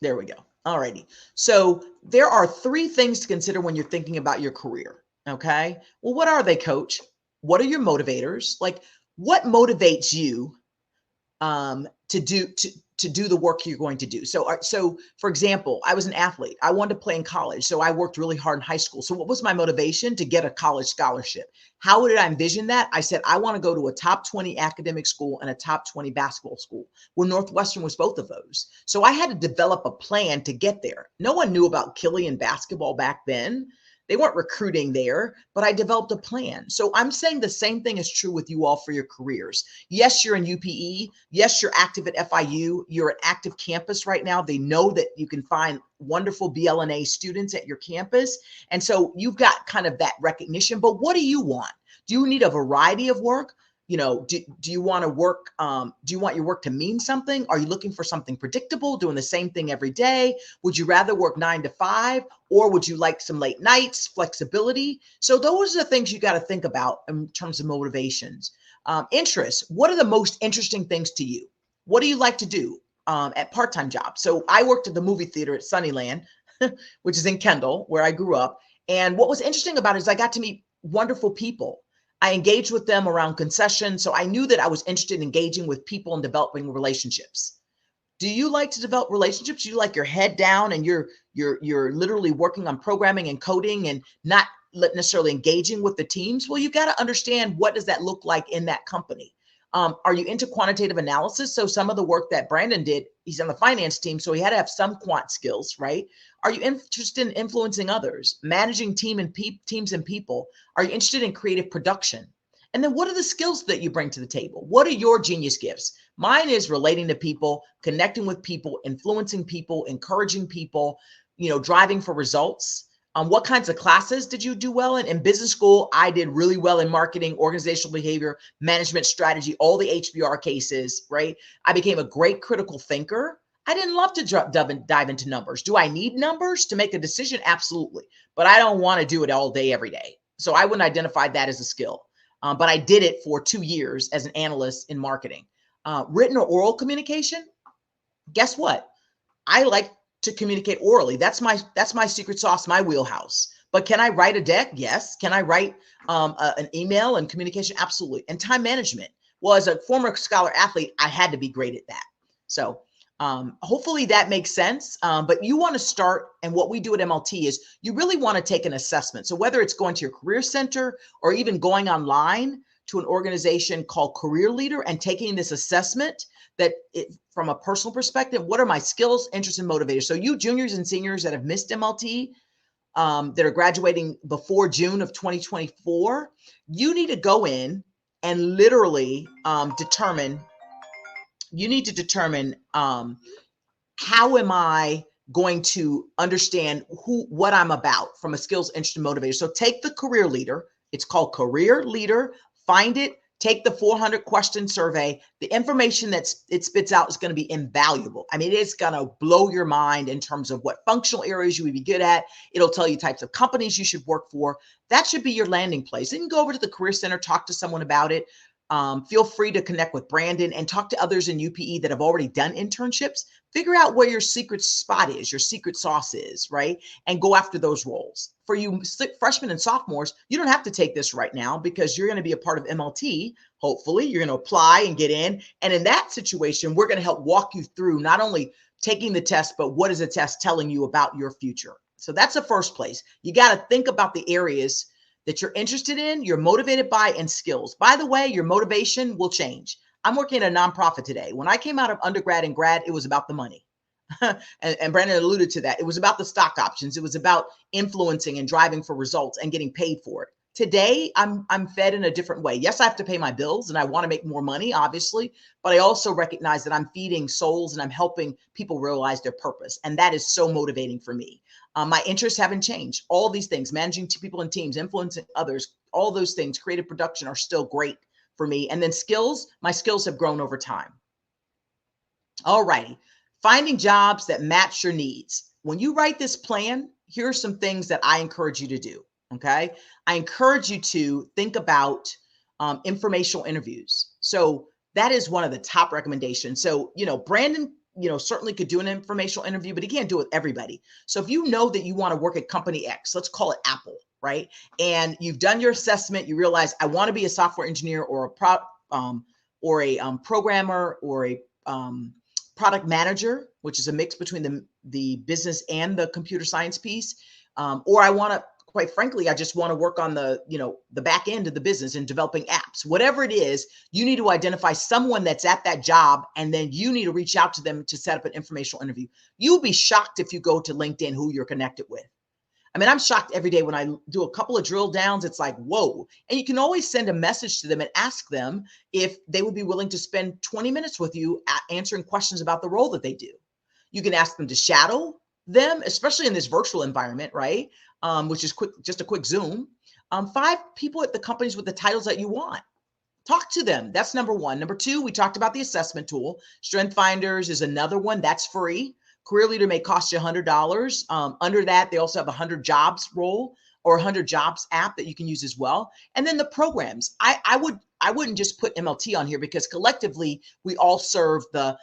There we go. All righty. So there are 3 things to consider when you're thinking about your career. Okay. Well, what are they, coach? What are your motivators? Like, what motivates you to do the work you're going to do? So for example, I was an athlete. I wanted to play in college. So I worked really hard in high school. So what was my motivation? To get a college scholarship. How did I envision that? I said, I want to go to a top 20 academic school and a top 20 basketball school. Well, Northwestern was both of those. So I had to develop a plan to get there. No one knew about Killian basketball back then. They weren't recruiting there, but I developed a plan. So I'm saying the same thing is true with you all for your careers. Yes, you're in UPE. Yes, you're active at FIU. You're an active campus right now. They know that you can find wonderful BLNA students at your campus. And so you've got kind of that recognition, but what do you want? Do you need a variety of work? Do you want to work? Do you want your work to mean something? Are you looking for something predictable, doing the same thing every day? Would you rather work 9 to 5, or would you like some late nights, flexibility? So those are the things you got to think about in terms of motivations. Interests. What are the most interesting things to you? What do you like to do at part-time jobs? So I worked at the movie theater at Sunnyland, which is in Kendall, where I grew up. And what was interesting about it is I got to meet wonderful people. I engaged with them around concessions. So I knew that I was interested in engaging with people and developing relationships. Do you like to develop relationships? You like your head down and you're literally working on programming and coding and not necessarily engaging with the teams? Well, you got to understand, what does that look like in that company? Are you into quantitative analysis? So some of the work that Brandon did, he's on the finance team, so he had to have some quant skills, right? Are you interested in influencing others, managing teams and people? Are you interested in creative production? And then what are the skills that you bring to the table? What are your genius gifts? Mine is relating to people, connecting with people, influencing people, encouraging people, driving for results. What kinds of classes did you do well in? In business school, I did really well in marketing, organizational behavior, management strategy, all the HBR cases, right? I became a great critical thinker. I didn't love to dive into numbers. Do I need numbers to make a decision? Absolutely. But I don't want to do it all day, every day. So I wouldn't identify that as a skill. But I did it for 2 years as an analyst in marketing. Written or oral communication, guess what? I like to communicate orally. That's my secret sauce, my wheelhouse. But can I write a deck? Yes. Can I write an email and communication? Absolutely. And time management. Well, as a former scholar athlete, I had to be great at that. So hopefully that makes sense. But you want to start, and what we do at MLT is you really want to take an assessment. So whether it's going to your career center or even going online to an organization called Career Leader and taking this assessment, from a personal perspective, what are my skills, interests, and motivators? So you juniors and seniors that have missed MLT, that are graduating before June of 2024, you need to go in and literally determine how am I going to understand what I'm about from a skills, interest, and motivator. So take the Career Leader. It's called Career Leader. Find it, Take the 400 question survey. The information that it spits out is going to be invaluable. I mean, it's going to blow your mind in terms of what functional areas you would be good at. It'll tell you types of companies you should work for. That should be your landing place. Then you can go over to the Career Center, talk to someone about it. Feel free to connect with Brandon and talk to others in UPE that have already done internships. Figure out where your secret spot is, your secret sauce is, right? And go after those roles. For you freshmen and sophomores, you don't have to take this right now because you're going to be a part of MLT. Hopefully, you're going to apply and get in. And in that situation, we're going to help walk you through not only taking the test, but what is the test telling you about your future? So that's the first place. You got to think about the areas that you're interested in, you're motivated by, and skills. By the way, your motivation will change. I'm working at a nonprofit today. When I came out of undergrad and grad, it was about the money. and Brandon alluded to that. It was about the stock options. It was about influencing and driving for results and getting paid for it. Today, I'm fed in a different way. Yes, I have to pay my bills and I want to make more money, obviously, but I also recognize that I'm feeding souls and I'm helping people realize their purpose. And that is so motivating for me. My interests haven't changed. All these things, managing people and teams, influencing others, all those things, creative production are still great for me. And then skills, my skills have grown over time. All righty. Finding jobs that match your needs. When you write this plan, here are some things that I encourage you to do. Okay. I encourage you to think about informational interviews. So that is one of the top recommendations. So, Brandon, certainly could do an informational interview, but he can't do it with everybody. So if you know that you want to work at company X, let's call it Apple, right? And you've done your assessment, you realize I want to be a software engineer or a programmer or a product manager, which is a mix between the business and the computer science piece. Or I want to, quite frankly, I just want to work on the back end of the business and developing apps. Whatever it is, you need to identify someone that's at that job, and then you need to reach out to them to set up an informational interview. You'll be shocked if you go to LinkedIn who you're connected with. I mean, I'm shocked every day when I do a couple of drill downs. It's like, whoa. And you can always send a message to them and ask them if they would be willing to spend 20 minutes with you answering questions about the role that they do. You can ask them to shadow them, especially in this virtual environment, right? Which is just a quick Zoom. 5 people at the companies with the titles that you want. Talk to them. That's number 1. Number 2, we talked about the assessment tool. Strength Finders is another one that's free. Career Leader may cost you $100. Under that, they also have a 100 jobs role or 100 jobs app that you can use as well. And then the programs. I wouldn't just put MLT on here because collectively we all serve the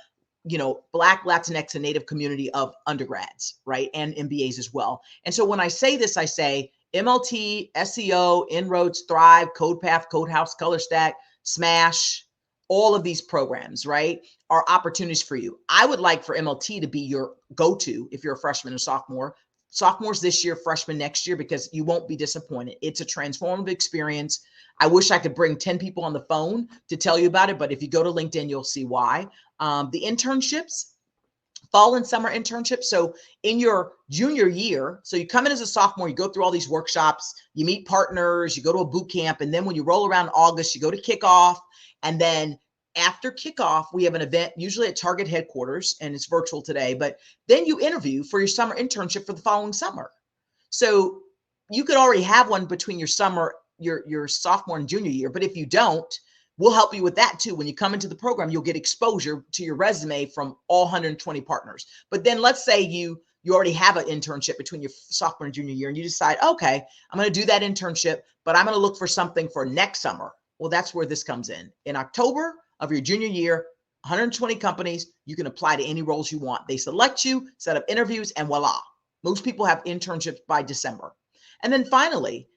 Black, Latinx, and Native community of undergrads, right? And MBAs as well. And so when I say this, I say MLT, SEO, Inroads, Thrive, CodePath, CodeHouse, ColorStack, Smash, all of these programs, right, are opportunities for you. I would like for MLT to be your go-to if you're a freshman or sophomore. Sophomores this year, freshmen next year, because you won't be disappointed. It's a transformative experience. I wish I could bring 10 people on the phone to tell you about it, but if you go to LinkedIn, you'll see why. The internships, fall and summer internships. So in your junior year, so you come in as a sophomore, you go through all these workshops, you meet partners, you go to a boot camp, and then when you roll around August, you go to kickoff. And then after kickoff, we have an event, usually at Target headquarters, and it's virtual today, but then you interview for your summer internship for the following summer. So you could already have one between your summer, your sophomore and junior year, but if you don't, we'll help you with that too. When you come into the program, you'll get exposure to your resume from all 120 partners. But then let's say you already have an internship between your sophomore and junior year, and you decide, okay, I'm going to do that internship, but I'm going to look for something for next summer. Well, that's where this comes in. In October of your junior year, 120 companies, you can apply to any roles you want. They select you, set up interviews, and voila. Most people have internships by December. And then finally,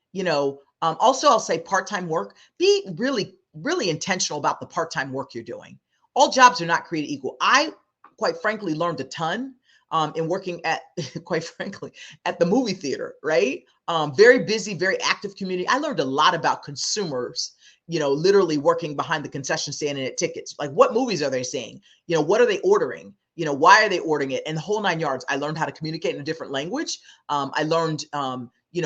also I'll say part-time work. Be really, really intentional about the part-time work you're doing. All jobs are not created equal. I, quite frankly, learned a ton in working at, quite frankly, at the movie theater, right? Very busy, very active community. I learned a lot about consumers, literally working behind the concession stand and at tickets. Like, what movies are they seeing? What are they ordering? Why are they ordering it? And the whole 9 yards. I learned how to communicate in a different language. I learned,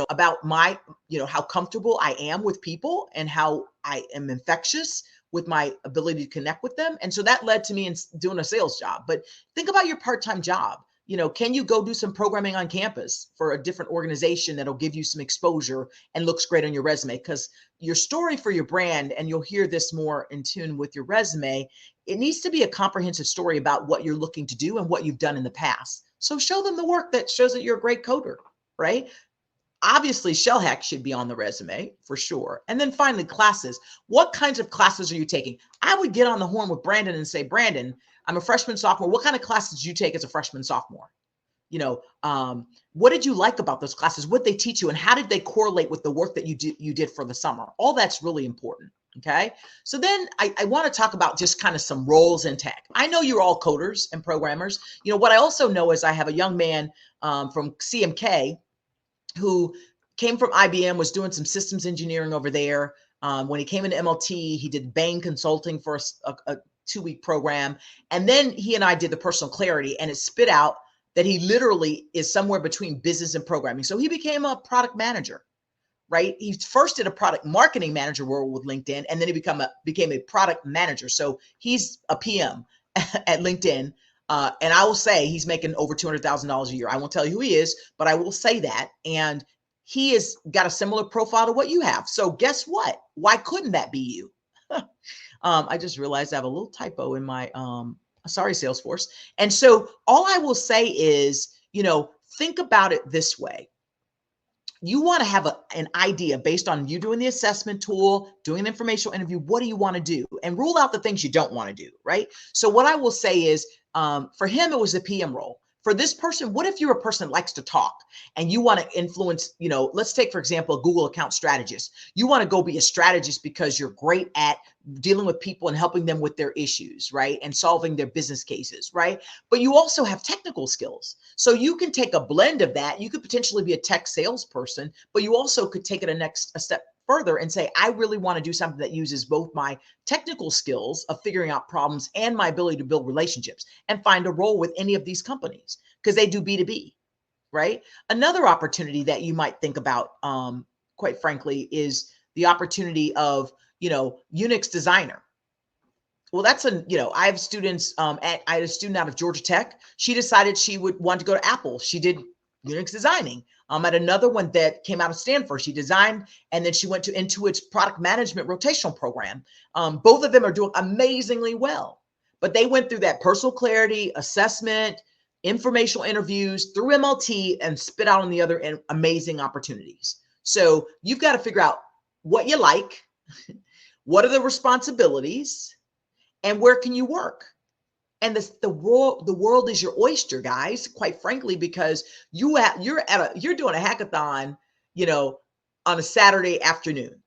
about my, how comfortable I am with people and how I am infectious with my ability to connect with them. And so that led to me in doing a sales job. But think about your part-time job. You know, can you go do some programming on campus for a different organization that'll give you some exposure and looks great on your resume? Because your story for your brand, and you'll hear this more in tune with your resume, it needs to be a comprehensive story about what you're looking to do and what you've done in the past. So show them the work that shows that you're a great coder, right? Obviously, ShellHacks should be on the resume for sure. And then finally, classes. What kinds of classes are you taking? I would get on the horn with Brandon and say, Brandon, I'm a freshman, sophomore. What kind of classes did you take as a freshman, sophomore? You know, what did you like about those classes? What did they teach you? And how did they correlate with the work that you did for the summer? All that's really important. Okay. So then I want to talk about just kind of some roles in tech. I know you're all coders and programmers. You know, what I also know is I have a young man from CMK who came from IBM, was doing some systems engineering over there. When he came into MLT, he did Bain Consulting for a 2-week program. And then he and I did the personal clarity, and it spit out that he literally is somewhere between business and programming. So he became a product manager, right? He first did a product marketing manager role with LinkedIn, and then he became a product manager. So he's a PM at LinkedIn. And I will say he's making over $200,000 a year. I won't tell you who he is, but I will say that. And he has got a similar profile to what you have. So guess what? Why couldn't that be you? I just realized I have a little typo in my, sorry, Salesforce. And so all I will say is, you know, think about it this way. You want to have an idea based on you doing the assessment tool, doing an informational interview. What do you want to do? And rule out the things you don't want to do, right? So what I will say is, for him, it was a PM role. For this person, what if you're a person that likes to talk and you want to influence, you know, let's take, for example, a Google account strategist. You want to go be a strategist because you're great at dealing with people and helping them with their issues, right? And solving their business cases, right? But you also have technical skills. So you can take a blend of that. You could potentially be a tech salesperson, but you also could take it a step further and say, I really want to do something that uses both my technical skills of figuring out problems and my ability to build relationships, and find a role with any of these companies because they do B2B, right? Another opportunity that you might think about, quite frankly, is the opportunity of, you know, Unix designer. Well, that's I have students, I had a student out of Georgia Tech. She decided she would want to go to Apple. She did Unix designing. At another one that came out of Stanford, she designed, and then she went to Intuit's product management rotational program. Both of them are doing amazingly well, but they went through that personal clarity assessment, informational interviews through MLT, and spit out on the other end amazing opportunities. So you've got to figure out what you like, what are the responsibilities, and where can you work? And the world is your oyster, guys, quite frankly, because you're doing a hackathon, you know, on a Saturday afternoon.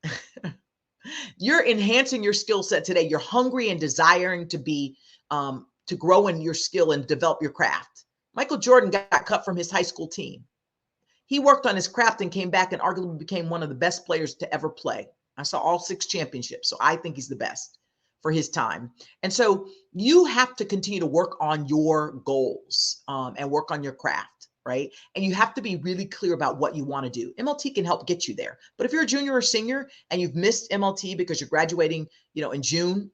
You're enhancing your skill set today. You're hungry and desiring to grow in your skill and develop your craft. Michael Jordan got cut from his high school team. He worked on his craft and came back and arguably became one of the best players to ever play. I saw all 6 championships, so I think he's the best for his time. And so you have to continue to work on your goals and work on your craft, right? And you have to be really clear about what you want to do. MLT can help get you there. But if you're a junior or senior and you've missed MLT because you're graduating, you know, in June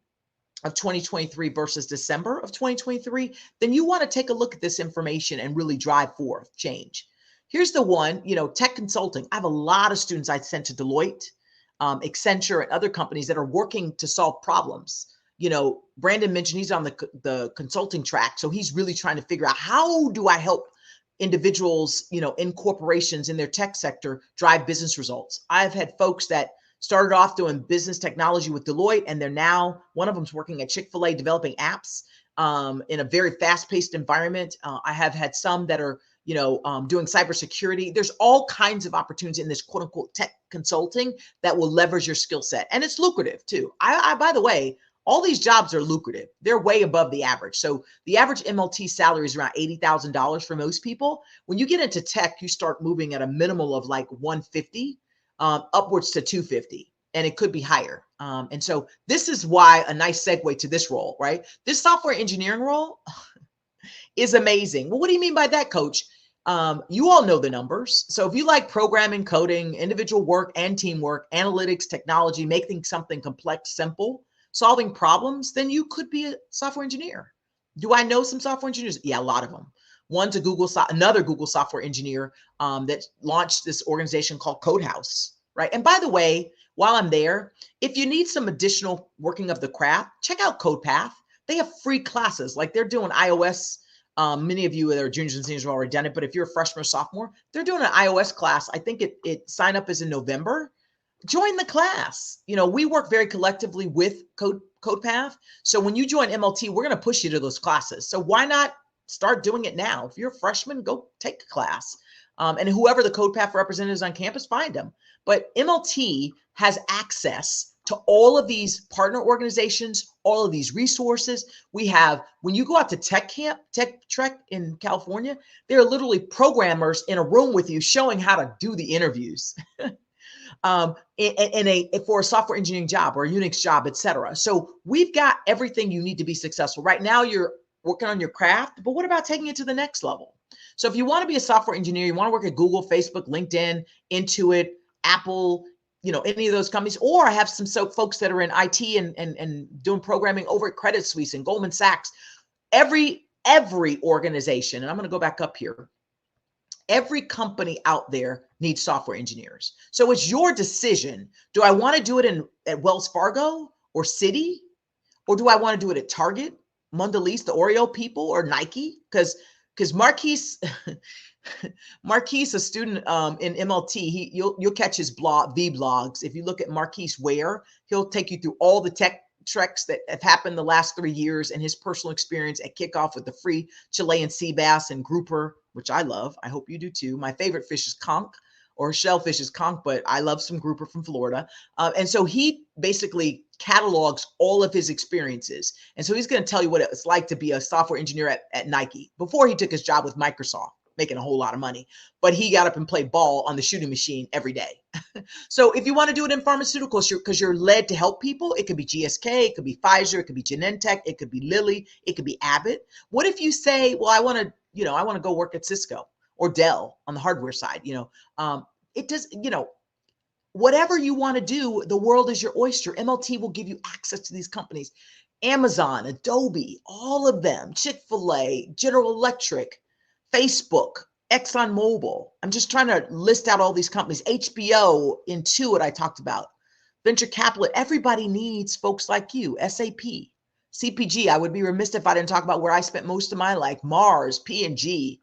of 2023 versus December of 2023, then you want to take a look at this information and really drive forth change. Here's the one, you know, tech consulting. I have a lot of students I sent to Deloitte, Accenture, and other companies that are working to solve problems. You know, Brandon mentioned he's on the consulting track. So he's really trying to figure out, how do I help individuals, you know, in corporations in their tech sector drive business results? I've had folks that started off doing business technology with Deloitte, and they're now, one of them's working at Chick-fil-A developing apps in a very fast-paced environment. I have had some that are, you know, doing cybersecurity. There's all kinds of opportunities in this quote unquote tech consulting that will leverage your skill set. And it's lucrative too. By the way, all these jobs are lucrative. They're way above the average. So the average MLT salary is around $80,000 for most people. When you get into tech, you start moving at a minimal of like 150 upwards to 250, and it could be higher. And so this is why a nice segue to this role, right? This software engineering role is amazing. Well, what do you mean by that, coach? You all know the numbers. So if you like programming, coding, individual work and teamwork, analytics, technology, making something complex simple, solving problems, then you could be a software engineer. Do I know some software engineers? Yeah, a lot of them. One's another Google software engineer that launched this organization called Codehouse, right? And by the way, while I'm there, if you need some additional working of the craft, check out CodePath. They have free classes, like they're doing iOS. Many of you that are juniors and seniors have already done it, but if you're a freshman or sophomore, they're doing an iOS class. I think it sign up is in November. Join the class. You know, we work very collectively with CodePath. So when you join MLT, we're going to push you to those classes. So why not start doing it now? If you're a freshman, go take a class. And whoever the CodePath representatives on campus, find them. But MLT has access to all of these partner organizations, all of these resources. We have, when you go out to Tech Trek in California, there are literally programmers in a room with you showing how to do the interviews. For a software engineering job or a Unix job, etc. So we've got everything you need to be successful. Right now, you're working on your craft, but what about taking it to the next level? So if you want to be a software engineer, you want to work at Google, Facebook, LinkedIn, Intuit, Apple, you know, any of those companies, or I have some folks that are in IT and doing programming over at Credit Suisse and Goldman Sachs. Every organization, and I'm going to go back up here. Every company out there needs software engineers. So it's your decision. Do I want to do it at Wells Fargo or Citi? Or do I want to do it at Target, Mondelez, the Oreo people, or Nike? Because Marquise, a student in MLT, you'll catch his vlogs. If you look at Marquise Ware, he'll take you through all the tech treks that have happened the last 3 years and his personal experience at kickoff with the free Chilean sea bass and grouper, which I love. I hope you do too. My favorite fish is conch, or shellfish is conch, but I love some grouper from Florida. And so he basically catalogs all of his experiences. And so he's going to tell you what it's like to be a software engineer at Nike before he took his job with Microsoft, making a whole lot of money. But he got up and played ball on the shooting machine every day. So if you want to do it in pharmaceuticals, because you're led to help people, it could be GSK, it could be Pfizer, it could be Genentech, it could be Lilly, it could be Abbott. What if you say, well, I want to go work at Cisco or Dell on the hardware side? It does, whatever you want to do, the world is your oyster. MLT will give you access to these companies. Amazon, Adobe, all of them, Chick-fil-A, General Electric, Facebook, ExxonMobil. I'm just trying to list out all these companies. HBO, Intuit, I talked about. Venture capital. Everybody needs folks like you. SAP, CPG. I would be remiss if I didn't talk about where I spent most of my life. Mars, P&G,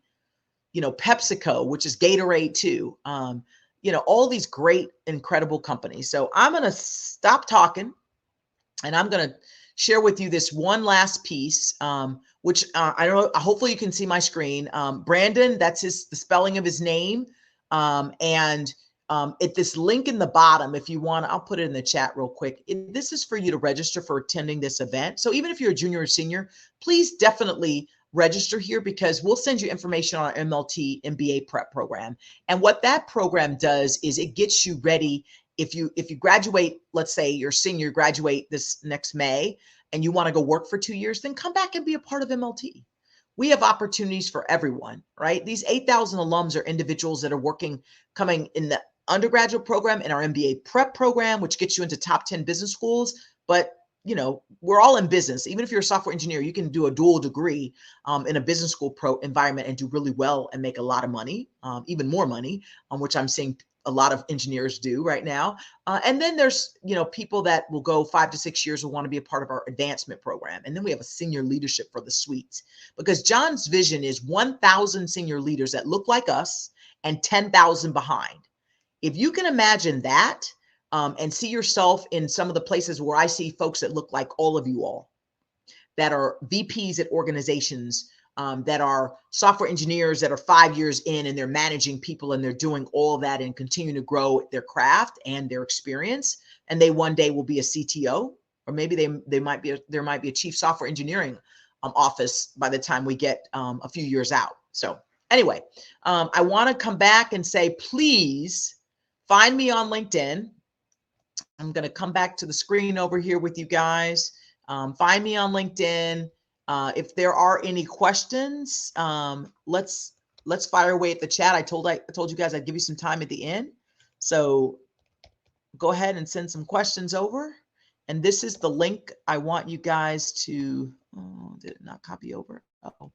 PepsiCo, which is Gatorade too. All these great, incredible companies. So I'm going to stop talking and I'm going to share with you this one last piece, which I don't know, hopefully you can see my screen. Brandon, that's the spelling of his name. At this link in the bottom, if you want, I'll put it in the chat real quick. This is for you to register for attending this event. So even if you're a junior or senior, please definitely register here, because we'll send you information on our MLT Mba Prep Program. And what that program does is it gets you ready. If you graduate, let's say you're senior, graduate this next May, and you want to go work for 2 years, then come back and be a part of MLT. We have opportunities for everyone, right? These 8,000 alums are individuals that are coming in the undergraduate program and our MBA prep program, which gets you into top 10 business schools. But we're all in business. Even if you're a software engineer, you can do a dual degree in a business school environment and do really well and make a lot of money, even more money, which I'm seeing a lot of engineers do right now. And then there's, people that will go 5 to 6 years who want to be a part of our advancement program. And then we have a senior leadership for the suite, because John's vision is 1,000 senior leaders that look like us and 10,000 behind. If you can imagine that, and see yourself in some of the places where I see folks that look like all of you all, that are VPs at organizations, that are software engineers that are 5 years in and they're managing people and they're doing all of that and continue to grow their craft and their experience. And they one day will be a CTO, or maybe there might be a chief software engineering office by the time we get a few years out. So anyway, I want to come back and say, please find me on LinkedIn. I'm going to come back to the screen over here with you guys. Find me on LinkedIn. If there are any questions, let's fire away at the chat. I told you guys I'd give you some time at the end. So go ahead and send some questions over. And this is the link I want you guys to, did it not copy over? Oh,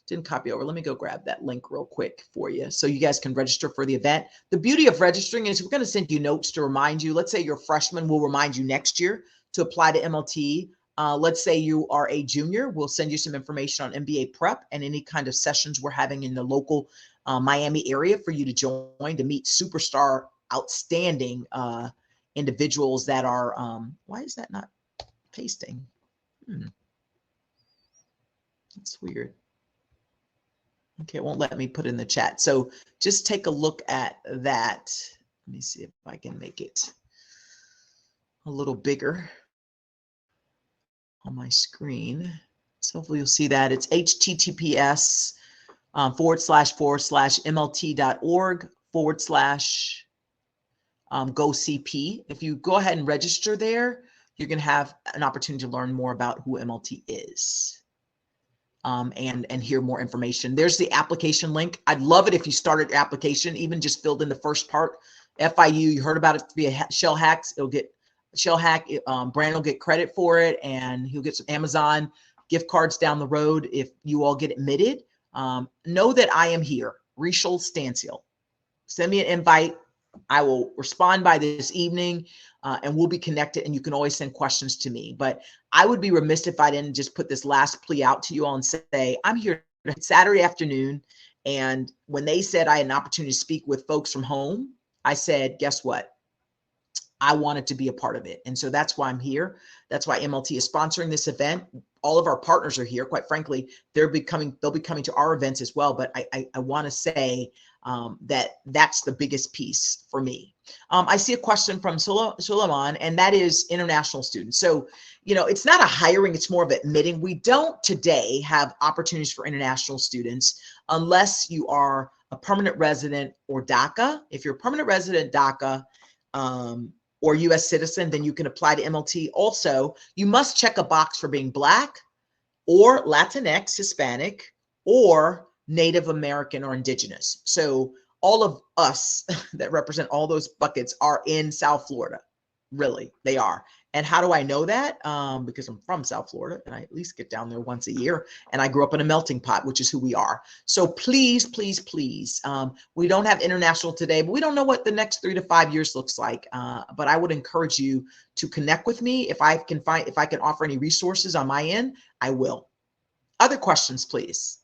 didn't copy over. Let me go grab that link real quick for you so you guys can register for the event. The beauty of registering is we're going to send you notes to remind you. Let's say you're a freshman, we'll remind you next year to apply to MLT. Let's say you are a junior, we'll send you some information on MBA prep and any kind of sessions we're having in the local Miami area for you to join to meet superstar, outstanding individuals that are, why is that not pasting? That's weird. Okay, it won't let me put in the chat. So just take a look at that. Let me see if I can make it a little bigger on my screen. So hopefully you'll see that. It's https / mlt.org / go CP. If you go ahead and register there, you're going to have an opportunity to learn more about who MLT is. And hear more information. There's the application link. I'd love it if you started your application, even just filled in the first part. FIU, you heard about it via ShellHacks. It'll get ShellHack. Brandon will get credit for it, and he'll get some Amazon gift cards down the road if you all get admitted. Know that I am here, Rachel Stansel. Send me an invite. I will respond by this evening, and we'll be connected, and you can always send questions to me. But I would be remiss if I didn't just put this last plea out to you all and say, I'm here Saturday afternoon. And when they said I had an opportunity to speak with folks from home, I said, guess what? I wanted to be a part of it. And so that's why I'm here. That's why MLT is sponsoring this event. All of our partners are here. Quite frankly, they'll be coming to our events as well. But I want to say that's the biggest piece for me. I see a question from Suleiman, and that is international students. So, it's not a hiring, it's more of admitting. We don't today have opportunities for international students unless you are a permanent resident or DACA. If you're a permanent resident, DACA, or U.S. citizen, then you can apply to MLT. Also, you must check a box for being Black or Latinx, Hispanic, or Native American or Indigenous. So all of us that represent all those buckets are in South Florida. Really, they are. And how do I know that? Because I'm from South Florida and I at least get down there once a year. And I grew up in a melting pot, which is who we are. So please, please, please, we don't have international today, but we don't know what the next 3 to 5 years looks like. But I would encourage you to connect with me. If I can offer any resources on my end, I will. Other questions, please.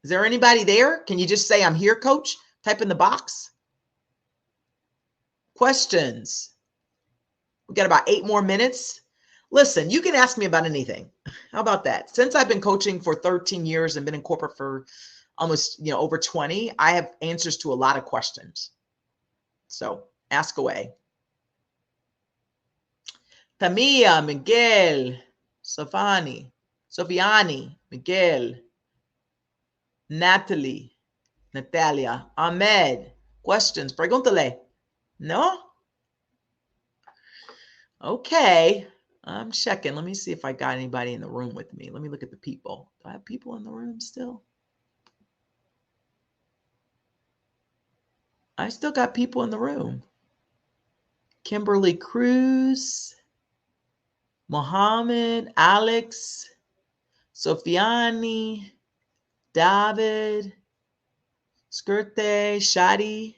Is there anybody there? Can you just say, I'm here, coach? Type in the box. Questions. We got about 8 more minutes. Listen, you can ask me about anything. How about that? Since I've been coaching for 13 years and been in corporate for almost, over 20, I have answers to a lot of questions. So ask away. Tamia, Miguel, Sofiani, Miguel, Natalia, Ahmed. Questions? Pregúntale. No? Okay. I'm checking. Let me see if I got anybody in the room with me. Let me look at the people. Do I have people in the room still? I still got people in the room. Kimberly Cruz, Mohammed, Alex, Sofiani, David, Skirte, Shadi,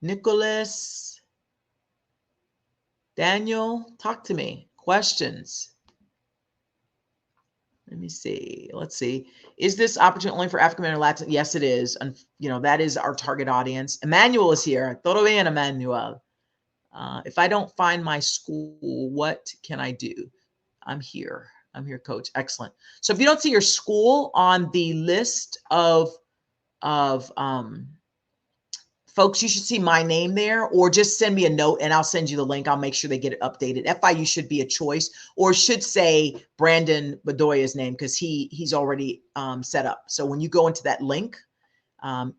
Nicholas, Daniel, talk to me. Questions? Let me see. Let's see. Is this opportunity only for African American Latin? Yes, it is. And that is our target audience. Emmanuel is here. Todo bien, Emmanuel. If I don't find my school, what can I do? I'm here. I'm here, coach. Excellent. So if you don't see your school on the list of folks, you should see my name there, or just send me a note and I'll send you the link. I'll make sure they get it updated. FIU should be a choice, or should say Brandon Bedoya's name because he's already set up. So when you go into that link,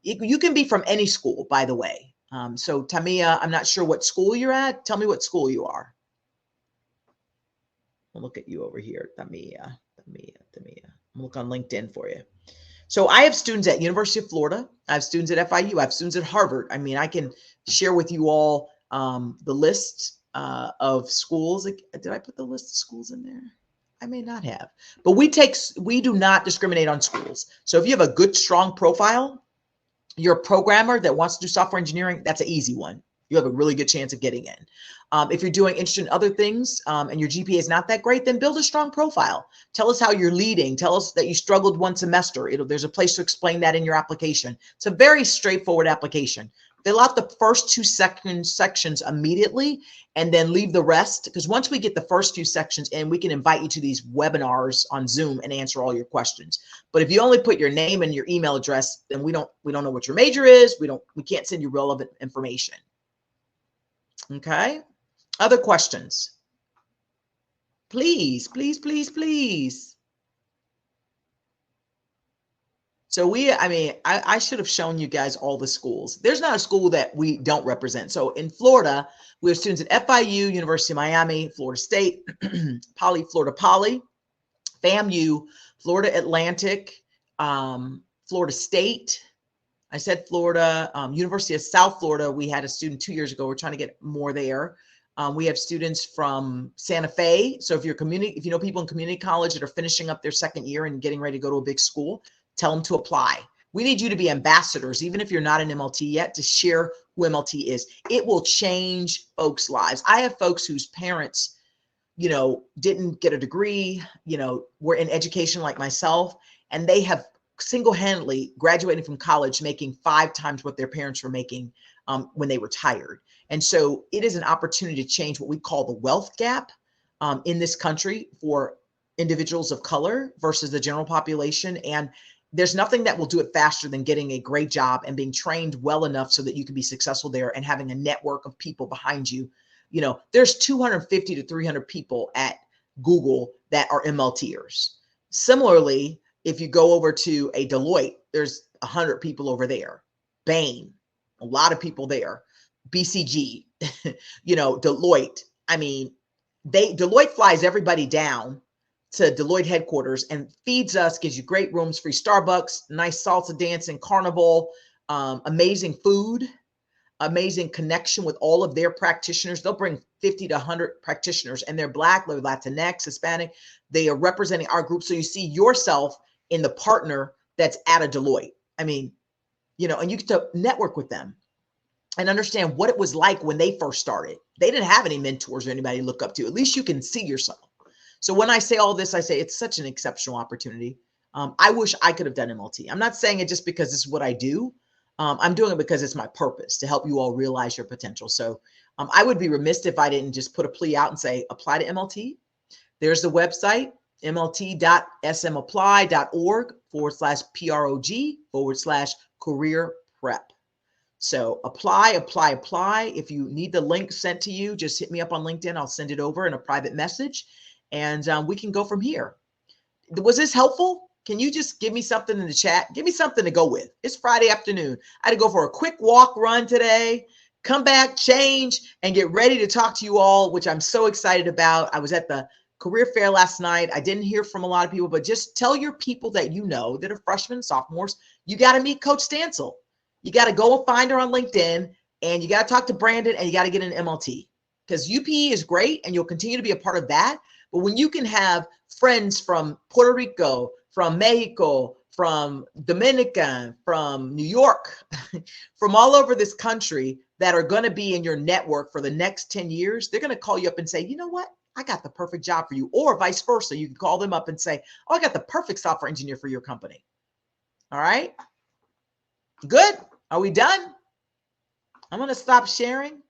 you can be from any school, by the way. So Tamia, I'm not sure what school you're at. Tell me what school you are. I'll look at you over here, Tamia. I'll look on LinkedIn for you. So I have students at University of Florida. I have students at FIU. I have students at Harvard. I mean, I can share with you all the list of schools. Did I put the list of schools in there? I may not have, but we do not discriminate on schools. So if you have a good, strong profile, you're a programmer that wants to do software engineering, that's an easy one. You have a really good chance of getting in. If you're doing interested in other things and your GPA is not that great, then build a strong profile. Tell us how you're leading. Tell us that you struggled one semester. There's a place to explain that in your application. It's a very straightforward application. Fill out the first 2 sections immediately and then leave the rest, because once we get the first few sections in, we can invite you to these webinars on Zoom and answer all your questions. But if you only put your name and your email address, then we don't know what your major is. We can't send you relevant information. Okay. Other questions? Please, please, please, please. So I should have shown you guys all the schools. There's not a school that we don't represent. So in Florida, we have students at FIU, University of Miami, Florida State, Florida Poly, FAMU, Florida Atlantic, Florida State. I said Florida, University of South Florida. We had a student 2 years ago. We're trying to get more there. We have students from Santa Fe. So if you know people in community college that are finishing up their second year and getting ready to go to a big school, tell them to apply. We need you to be ambassadors, even if you're not an MLT yet, to share who MLT is. It will change folks' lives. I have folks whose parents, didn't get a degree, were in education like myself, and they have single-handedly graduated from college making 5 times what their parents were making when they retired. And so it is an opportunity to change what we call the wealth gap in this country for individuals of color versus the general population. And there's nothing that will do it faster than getting a great job and being trained well enough so that you can be successful there and having a network of people behind you. There's 250 to 300 people at Google that are MLTers. Similarly, if you go over to a Deloitte, there's 100 people over there. Bain, a lot of people there. BCG, Deloitte. Deloitte flies everybody down to Deloitte headquarters and feeds us, gives you great rooms, free Starbucks, nice salsa dancing, carnival, amazing food, amazing connection with all of their practitioners. They'll bring 50 to 100 practitioners, and they're Black, they're Latinx, Hispanic. They are representing our group. So you see yourself in the partner that's at a Deloitte. And you get to network with them and understand what it was like when they first started. They didn't have any mentors or anybody to look up to. At least you can see yourself. So when I say all this, I say it's such an exceptional opportunity. I wish I could have done MLT. I'm not saying it just because this is what I do. I'm doing it because it's my purpose to help you all realize your potential. So I would be remiss if I didn't just put a plea out and say, apply to MLT. There's the website, mlt.smapply.org/PROG/career prep. So apply. If you need the link sent to you, just hit me up on LinkedIn. I'll send it over in a private message, and we can go from here. Was this helpful? Can you just give me something in the chat? Give me something to go with. It's Friday afternoon. I had to go for a quick run today, come back, change, and get ready to talk to you all, which I'm so excited about. I was at the career fair last night. I didn't hear from a lot of people, but just tell your people that that are freshmen, sophomores, you got to meet Coach Stansel. You got to go and find her on LinkedIn, and you got to talk to Brandon, and you got to get an MLT, because UPE is great, and you'll continue to be a part of that. But when you can have friends from Puerto Rico, from Mexico, from Dominican, from New York, from all over this country that are going to be in your network for the next 10 years, they're going to call you up and say, you know what? I got the perfect job for you, or vice versa. You can call them up and say, oh, I got the perfect software engineer for your company. All right. Good. Are we done? I'm going to stop sharing.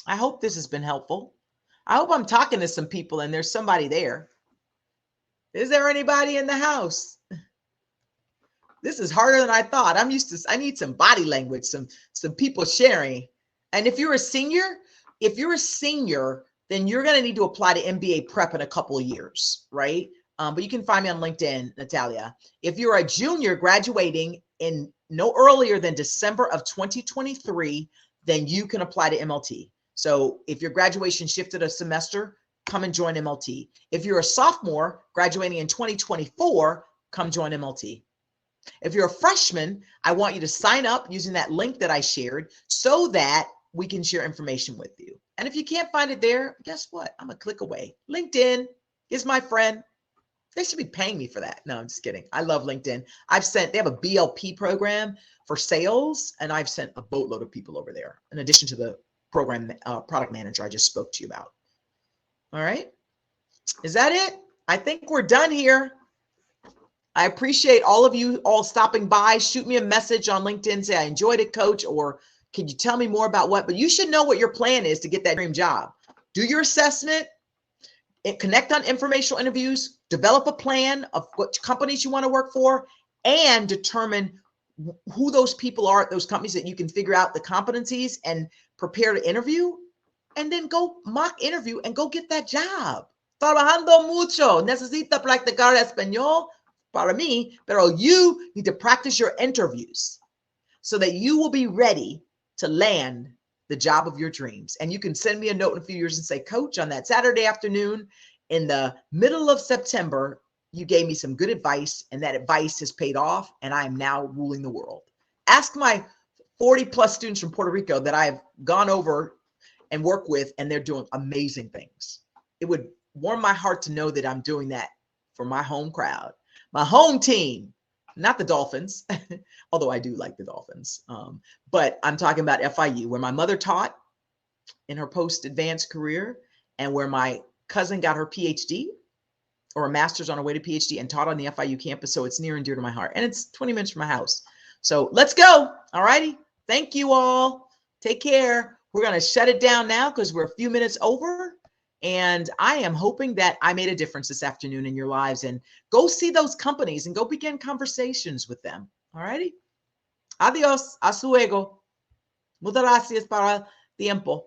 I hope this has been helpful. I hope I'm talking to some people and there's somebody there. Is there anybody in the house? This is harder than I thought. I need some body language, some people sharing. And if you're a senior, then you're going to need to apply to MBA prep in a couple of years, right? But you can find me on LinkedIn, Natalia. If you're a junior graduating in no earlier than December of 2023, then you can apply to MLT. So if your graduation shifted a semester, come and join MLT. If you're a sophomore graduating in 2024, come join MLT. If you're a freshman, I want you to sign up using that link that I shared so that we can share information with you. And if you can't find it there, guess what? I'm a click away. LinkedIn, is my friend. They should be paying me for that. No, I'm just kidding. I love LinkedIn. They have a BLP program for sales, and I've sent a boatload of people over there, in addition to the program product manager I just spoke to you about. All right. Is that it? I think we're done here. I appreciate all of you all stopping by. Shoot me a message on LinkedIn. Say, I enjoyed it, coach, or can you tell me more about what? But you should know what your plan is to get that dream job. Do your assessment, connect on informational interviews, develop a plan of what companies you want to work for, and determine who those people are at those companies that you can figure out the competencies and prepare to interview, and then go mock interview and go get that job. Trabajando mucho. Necesita practicar español para mí, pero you need to practice your interviews so that you will be ready to land the job of your dreams. And you can send me a note in a few years and say, coach, on that Saturday afternoon in the middle of September, you gave me some good advice, and that advice has paid off, and I am now ruling the world. Ask my 40 plus students from Puerto Rico that I've gone over and work with, and they're doing amazing things. It would warm my heart to know that I'm doing that for my home crowd, my home team, not the Dolphins, although I do like the Dolphins. But I'm talking about FIU, where my mother taught in her post-advanced career, and where my cousin got her PhD or a master's on her way to PhD and taught on the FIU campus. So it's near and dear to my heart. And it's 20 minutes from my house. So let's go. All righty. Thank you all. Take care. We're going to shut it down now because we're a few minutes over. And I am hoping that I made a difference this afternoon in your lives, and go see those companies and go begin conversations with them. All righty. Adios. Hasta luego. Muchas gracias para el tiempo.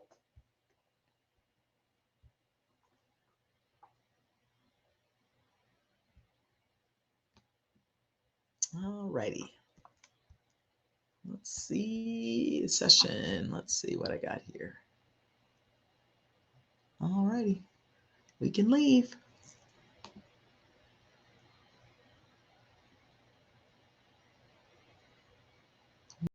All righty. Let's see session. Let's see what I got here. All righty. We can leave.